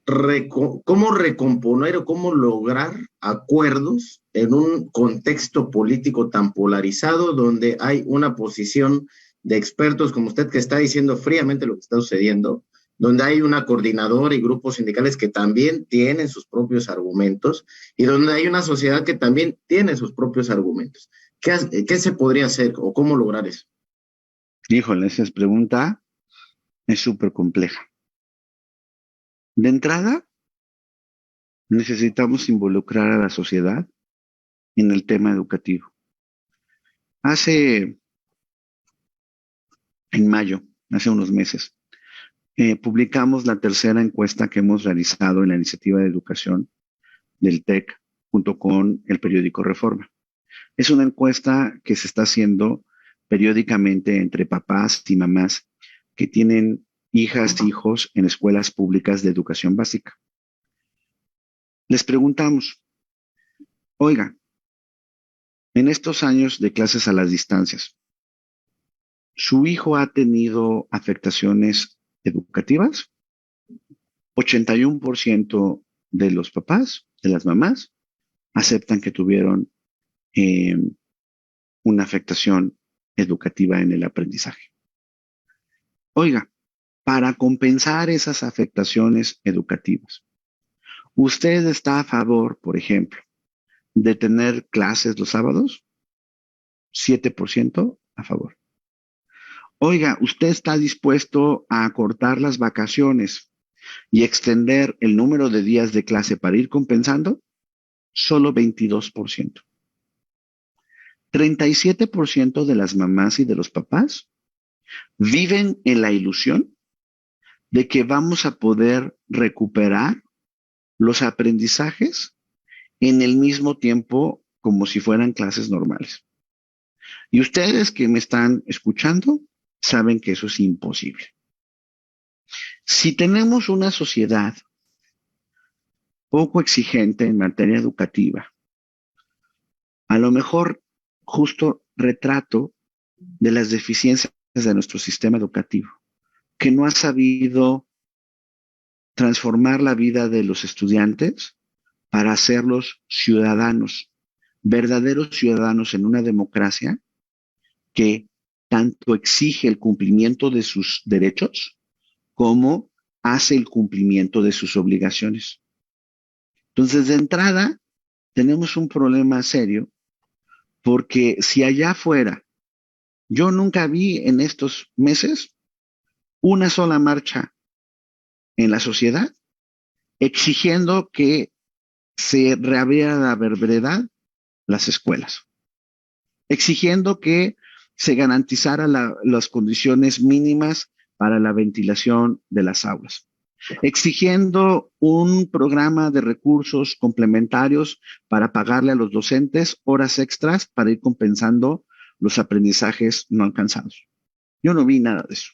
recomponer o cómo lograr acuerdos en un contexto político tan polarizado donde hay una posición de expertos como usted que está diciendo fríamente lo que está sucediendo, donde hay una coordinadora y grupos sindicales que también tienen sus propios argumentos y donde hay una sociedad que también tiene sus propios argumentos? ¿Qué se podría hacer o cómo lograr eso? Híjole, esa pregunta es súper compleja. De entrada, necesitamos involucrar a la sociedad en el tema educativo. En mayo, hace unos meses, publicamos la tercera encuesta que hemos realizado en la iniciativa de educación del TEC junto con el periódico Reforma. Es una encuesta que se está haciendo periódicamente entre papás y mamás que tienen hijas, hijos en escuelas públicas de educación básica. Les preguntamos, oiga, en estos años de clases a las distancias, ¿su hijo ha tenido afectaciones educativas? 81% de los papás, de las mamás, aceptan que tuvieron una afectación educativa en el aprendizaje. Oiga, para compensar esas afectaciones educativas, ¿usted está a favor, por ejemplo, de tener clases los sábados? 7% a favor. Oiga, ¿usted está dispuesto a acortar las vacaciones y extender el número de días de clase para ir compensando? Solo 22%. 37% de las mamás y de los papás viven en la ilusión de que vamos a poder recuperar los aprendizajes en el mismo tiempo como si fueran clases normales. Y ustedes que me están escuchando saben que eso es imposible. Si tenemos una sociedad poco exigente en materia educativa, a lo mejor justo retrato de las deficiencias de nuestro sistema educativo, que no ha sabido transformar la vida de los estudiantes para hacerlos ciudadanos, verdaderos ciudadanos en una democracia que tanto exige el cumplimiento de sus derechos como hace el cumplimiento de sus obligaciones. Entonces, de entrada, tenemos un problema serio porque si allá afuera yo nunca vi en estos meses una sola marcha en la sociedad exigiendo que se reabriera la brevedad las escuelas, exigiendo que se garantizaran las condiciones mínimas para la ventilación de las aulas, exigiendo un programa de recursos complementarios para pagarle a los docentes horas extras para ir compensando los aprendizajes no alcanzados. Yo no vi nada de eso.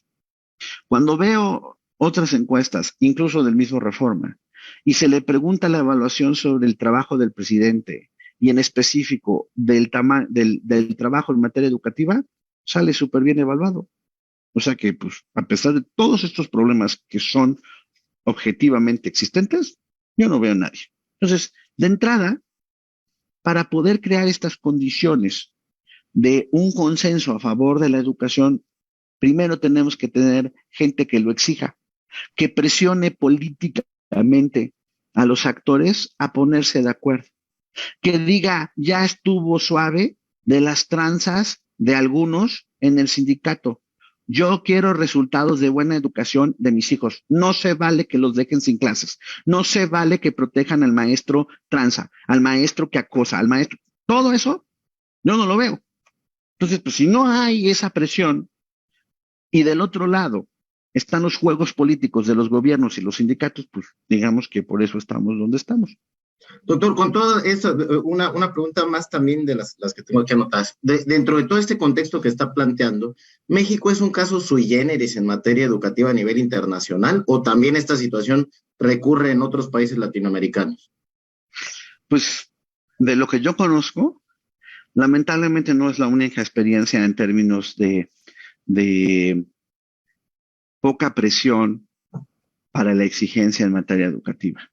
Cuando veo otras encuestas, incluso del mismo Reforma, y se le pregunta la evaluación sobre el trabajo del presidente y en específico del trabajo en materia educativa, sale súper bien evaluado. O sea que, pues, a pesar de todos estos problemas que son objetivamente existentes, yo no veo a nadie. Entonces, de entrada, para poder crear estas condiciones de un consenso a favor de la educación, primero tenemos que tener gente que lo exija, que presione políticamente a los actores a ponerse de acuerdo, que diga, ya estuvo suave de las tranzas de algunos en el sindicato. Yo quiero resultados de buena educación de mis hijos. No se vale que los dejen sin clases. No se vale que protejan al maestro tranza, al maestro que acosa, al maestro. Todo eso, yo no lo veo. Entonces, pues si no hay esa presión y del otro lado están los juegos políticos de los gobiernos y los sindicatos, pues digamos que por eso estamos donde estamos. Doctor, con todo eso, una pregunta más también de las que tengo aquí anotadas. Dentro de todo este contexto que está planteando, ¿México es un caso sui generis en materia educativa a nivel internacional o también esta situación recurre en otros países latinoamericanos? Pues de lo que yo conozco, lamentablemente no es la única experiencia en términos de poca presión para la exigencia en materia educativa.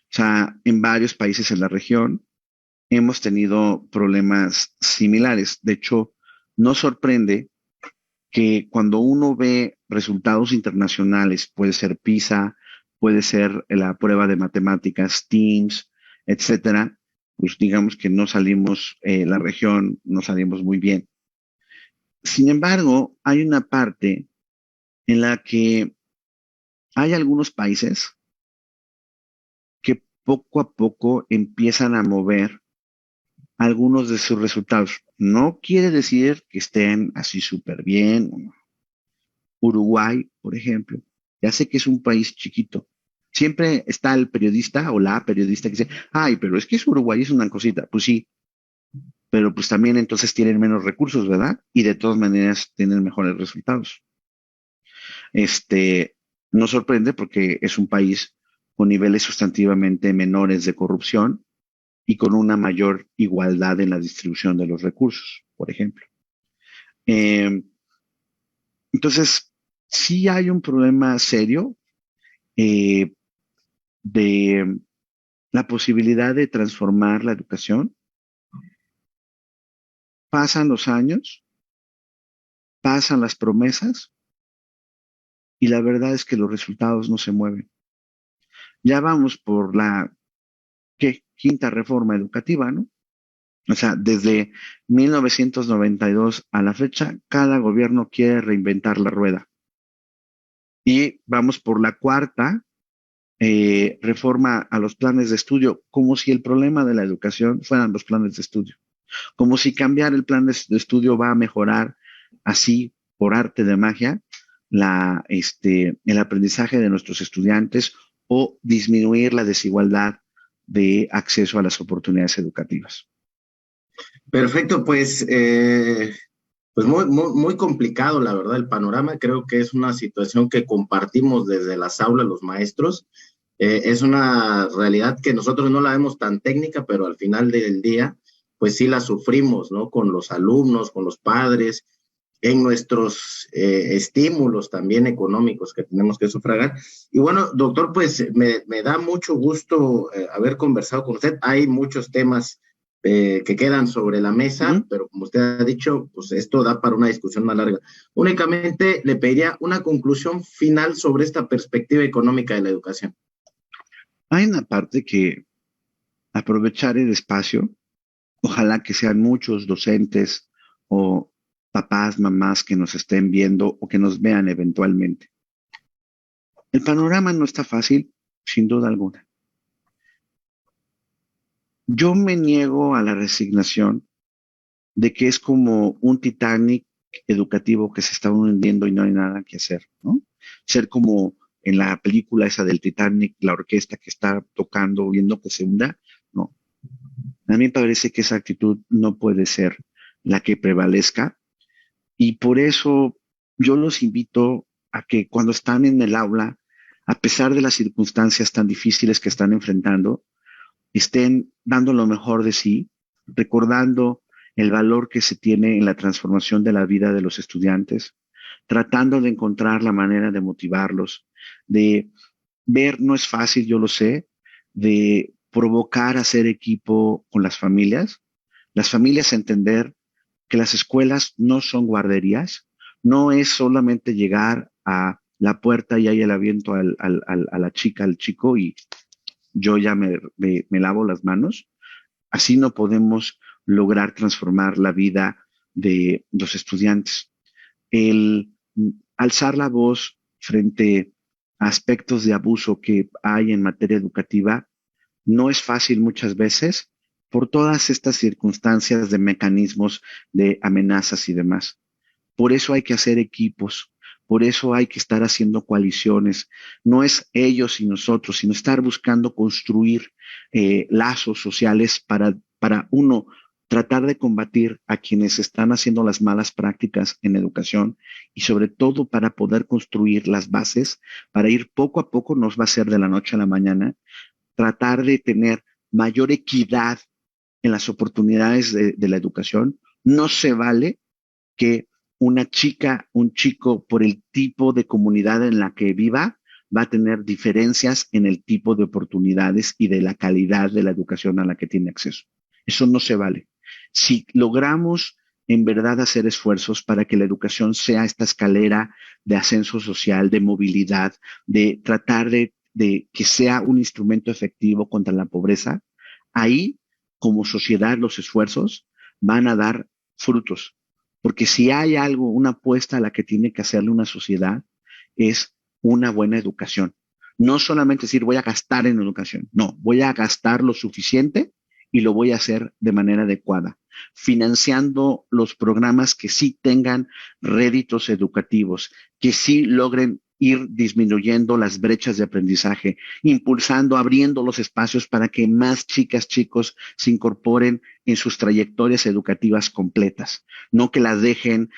O sea, en varios países en la región hemos tenido problemas similares. De hecho, no sorprende que cuando uno ve resultados internacionales, puede ser PISA, puede ser la prueba de matemáticas, TIMSS, etcétera, pues digamos que no salimos, la región no salimos muy bien. Sin embargo, hay una parte en la que hay algunos países que poco a poco empiezan a mover algunos de sus resultados. No quiere decir que estén así súper bien. Uruguay, por ejemplo, ya sé que es un país chiquito. Siempre está el periodista o la periodista que dice, ay, pero es que es Uruguay, es una cosita. Pues sí, pero pues también entonces tienen menos recursos, ¿verdad? Y de todas maneras tienen mejores resultados. Este, no sorprende porque es un país con niveles sustantivamente menores de corrupción y con una mayor igualdad en la distribución de los recursos, por ejemplo. Eh, entonces, sí hay un problema serio eh, de la posibilidad de transformar la educación. Pasan los años, pasan las promesas y la verdad es que los resultados no se mueven. Ya vamos por la quinta reforma educativa, ¿no? O sea, desde 1992 a la fecha, cada gobierno quiere reinventar la rueda. Y vamos por la cuarta reforma a los planes de estudio, como si el problema de la educación fueran los planes de estudio, como si cambiar el plan de estudio va a mejorar así por arte de magia el aprendizaje de nuestros estudiantes o disminuir la desigualdad de acceso a las oportunidades educativas. Perfecto, pues muy complicado, la verdad, el panorama. Creo que es una situación que compartimos desde las aulas los maestros. Es una realidad que nosotros no la vemos tan técnica, pero al final del día, pues sí la sufrimos, ¿no? Con los alumnos, con los padres, en nuestros estímulos también económicos que tenemos que sufragar. Y bueno, doctor, pues me da mucho gusto haber conversado con usted. Hay muchos temas que quedan sobre la mesa, pero como usted ha dicho, pues esto da para una discusión más larga. Únicamente le pediría una conclusión final sobre esta perspectiva económica de la educación. Hay una parte que aprovechar el espacio, ojalá que sean muchos docentes o papás, mamás que nos estén viendo o que nos vean eventualmente. El panorama no está fácil, sin duda alguna. Yo me niego a la resignación de que es como un Titanic educativo que se está hundiendo y no hay nada que hacer, ¿no? Ser como en la película esa del Titanic, la orquesta que está tocando, viendo que se hunda. No, a mí me parece que esa actitud no puede ser la que prevalezca y por eso yo los invito a que cuando están en el aula, a pesar de las circunstancias tan difíciles que están enfrentando, estén dando lo mejor de sí, recordando el valor que se tiene en la transformación de la vida de los estudiantes, tratando de encontrar la manera de motivarlos, de ver, no es fácil, yo lo sé, de provocar hacer equipo con las familias entender que las escuelas no son guarderías, no es solamente llegar a la puerta y ahí el aviento a la chica, al chico y yo ya me lavo las manos. Así no podemos lograr transformar la vida de los estudiantes. El alzar la voz frente a aspectos de abuso que hay en materia educativa no es fácil muchas veces por todas estas circunstancias de mecanismos de amenazas y demás. Por eso hay que hacer equipos, por eso hay que estar haciendo coaliciones. No es ellos y nosotros, sino estar buscando construir lazos sociales para uno, tratar de combatir a quienes están haciendo las malas prácticas en educación y sobre todo para poder construir las bases, para ir poco a poco, nos va a ser de la noche a la mañana, tratar de tener mayor equidad en las oportunidades de la educación. No se vale que una chica, un chico, por el tipo de comunidad en la que viva, va a tener diferencias en el tipo de oportunidades y de la calidad de la educación a la que tiene acceso. Eso no se vale. Si logramos en verdad hacer esfuerzos para que la educación sea esta escalera de ascenso social, de movilidad, de tratar de que sea un instrumento efectivo contra la pobreza, ahí, como sociedad, los esfuerzos van a dar frutos. Porque si hay algo, una apuesta a la que tiene que hacerle una sociedad, es una buena educación. No solamente decir voy a gastar en educación, no, voy a gastar lo suficiente y lo voy a hacer de manera adecuada, financiando los programas que sí tengan réditos educativos, que sí logren ir disminuyendo las brechas de aprendizaje, impulsando, abriendo los espacios para que más chicas, chicos se incorporen en sus trayectorias educativas completas, no que las dejen,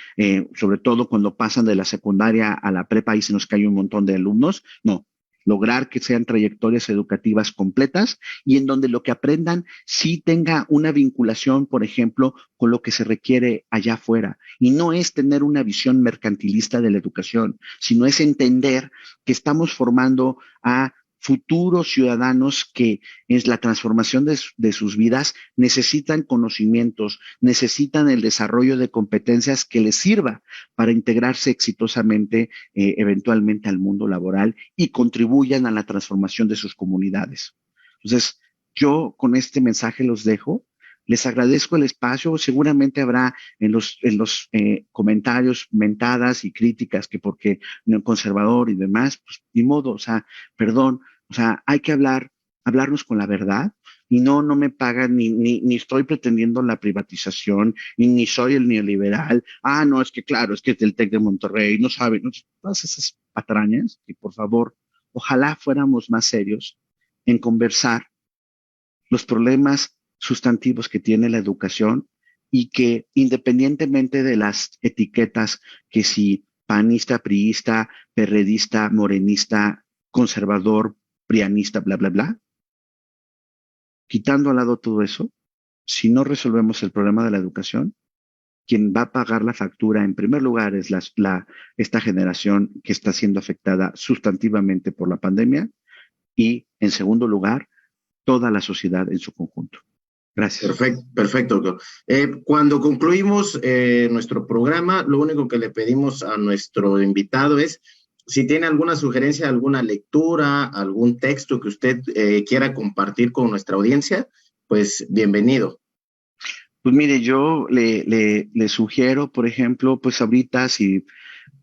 sobre todo cuando pasan de la secundaria a la prepa y se nos cae un montón de alumnos, no. Lograr que sean trayectorias educativas completas y en donde lo que aprendan sí tenga una vinculación, por ejemplo, con lo que se requiere allá afuera. Y no es tener una visión mercantilista de la educación, sino es entender que estamos formando a futuros ciudadanos que en la transformación de sus vidas necesitan conocimientos, necesitan el desarrollo de competencias que les sirva para integrarse exitosamente eventualmente al mundo laboral y contribuyan a la transformación de sus comunidades. Entonces, yo con este mensaje los dejo. Les agradezco el espacio. Seguramente habrá en los comentarios mentadas y críticas que porque no conservador y demás, pues ni modo, o sea, perdón, o sea, hay que hablarnos con la verdad y no me pagan ni estoy pretendiendo la privatización ni soy el neoliberal. Ah, no, es que claro, es que es del TEC de Monterrey, no saben, no, todas esas patrañas y por favor, ojalá fuéramos más serios en conversar los problemas sustantivos que tiene la educación y que independientemente de las etiquetas que si panista, priista, perredista, morenista, conservador, prianista, bla, bla, bla, quitando al lado todo eso, si no resolvemos el problema de la educación, quien va a pagar la factura en primer lugar es esta generación que está siendo afectada sustantivamente por la pandemia y en segundo lugar, toda la sociedad en su conjunto. Gracias. Perfecto, perfecto, doctor. Cuando concluimos nuestro programa, lo único que le pedimos a nuestro invitado es si tiene alguna sugerencia, alguna lectura, algún texto que usted quiera compartir con nuestra audiencia, pues bienvenido. Pues mire, yo le sugiero, por ejemplo, pues ahorita si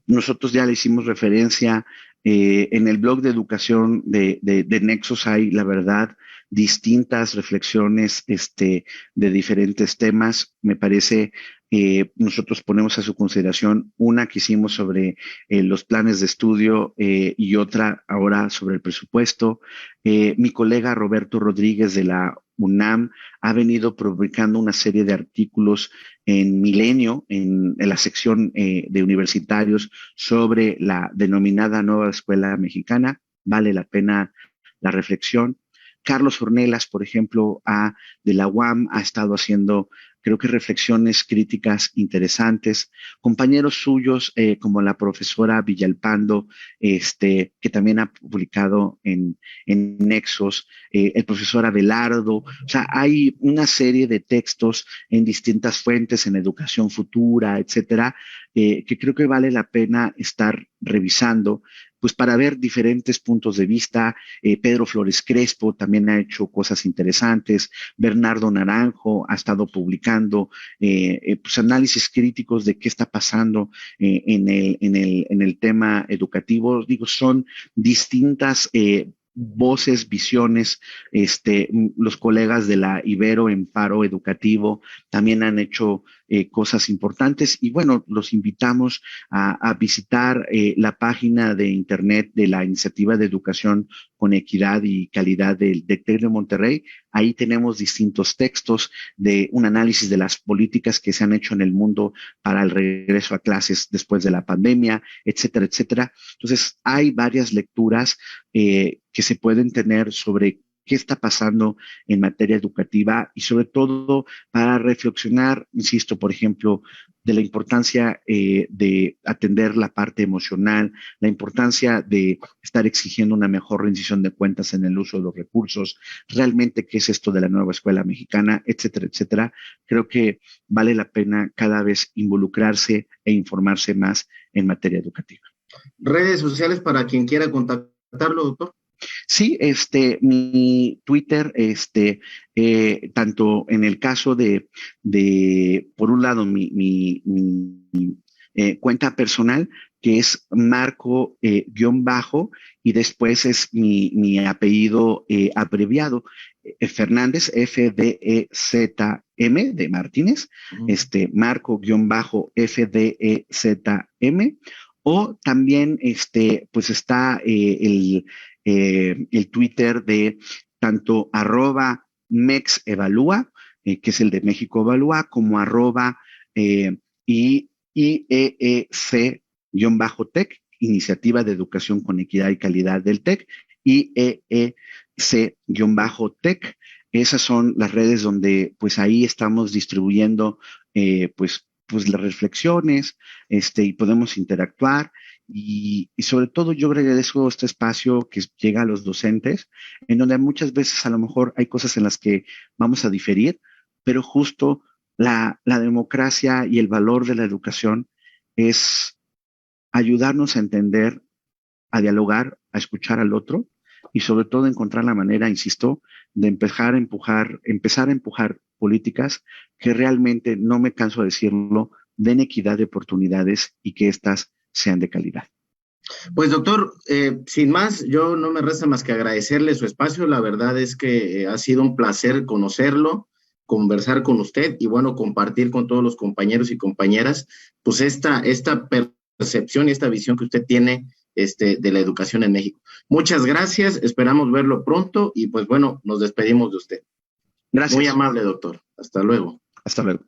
nosotros ya le hicimos referencia en el blog de educación de Nexos hay, la verdad, distintas reflexiones de diferentes temas. Me parece, nosotros ponemos a su consideración una que hicimos sobre los planes de estudio y otra ahora sobre el presupuesto. Mi colega Roberto Rodríguez de la UNAM ha venido publicando una serie de artículos en Milenio, en la sección de universitarios, sobre la denominada Nueva Escuela Mexicana. Vale la pena la reflexión. Carlos Ornelas, por ejemplo, de la UAM, ha estado haciendo, creo que, reflexiones críticas interesantes. Compañeros suyos, como la profesora Villalpando, que también ha publicado en Nexos, el profesor Abelardo. O sea, hay una serie de textos en distintas fuentes, en Educación Futura, etcétera, que creo que vale la pena estar revisando, pues para ver diferentes puntos de vista. Pedro Flores Crespo también ha hecho cosas interesantes. Bernardo Naranjo ha estado publicando pues análisis críticos de qué está pasando en el tema educativo. Digo, son distintas voces, visiones. Los colegas de la Ibero en Paro Educativo también han hecho cosas importantes, y bueno, los invitamos a visitar la página de internet de la Iniciativa de Educación con Equidad y Calidad del TEC de Monterrey. Ahí tenemos distintos textos de un análisis de las políticas que se han hecho en el mundo para el regreso a clases después de la pandemia, etcétera, etcétera. Entonces, hay varias lecturas que se pueden tener sobre qué está pasando en materia educativa, y sobre todo para reflexionar, insisto, por ejemplo, de la importancia de atender la parte emocional, la importancia de estar exigiendo una mejor rendición de cuentas en el uso de los recursos, realmente qué es esto de la Nueva Escuela Mexicana, etcétera, etcétera. Creo que vale la pena cada vez involucrarse e informarse más en materia educativa. Redes sociales para quien quiera contactarlo, doctor. Sí, mi Twitter, tanto en el caso de por un lado, mi cuenta personal, que es Marco _ y después es mi apellido abreviado, Fernández, FDEZM, de Martínez, Marco _ FDEZM, o también, pues está el Twitter de tanto @MEXEvalúa, que es el de México Evalúa, como IEEC-TEC, Iniciativa de Educación con Equidad y Calidad del TEC, IEEC-TEC. Esas son las redes donde pues ahí estamos distribuyendo pues las reflexiones, y podemos interactuar. Y sobre todo yo agradezco este espacio que llega a los docentes, en donde muchas veces a lo mejor hay cosas en las que vamos a diferir, pero justo la democracia y el valor de la educación es ayudarnos a entender, a dialogar, a escuchar al otro, y sobre todo encontrar la manera, insisto, de empezar a empujar políticas que realmente, no me canso de decirlo, den equidad de oportunidades y que éstas sean de calidad. Pues doctor, sin más, yo no me resta más que agradecerle su espacio. La verdad es que ha sido un placer conocerlo, conversar con usted y bueno, compartir con todos los compañeros y compañeras pues esta percepción y esta visión que usted tiene de la educación en México. Muchas gracias, esperamos verlo pronto y pues bueno, nos despedimos de usted. Gracias. Muy amable, doctor. Hasta luego. Hasta luego.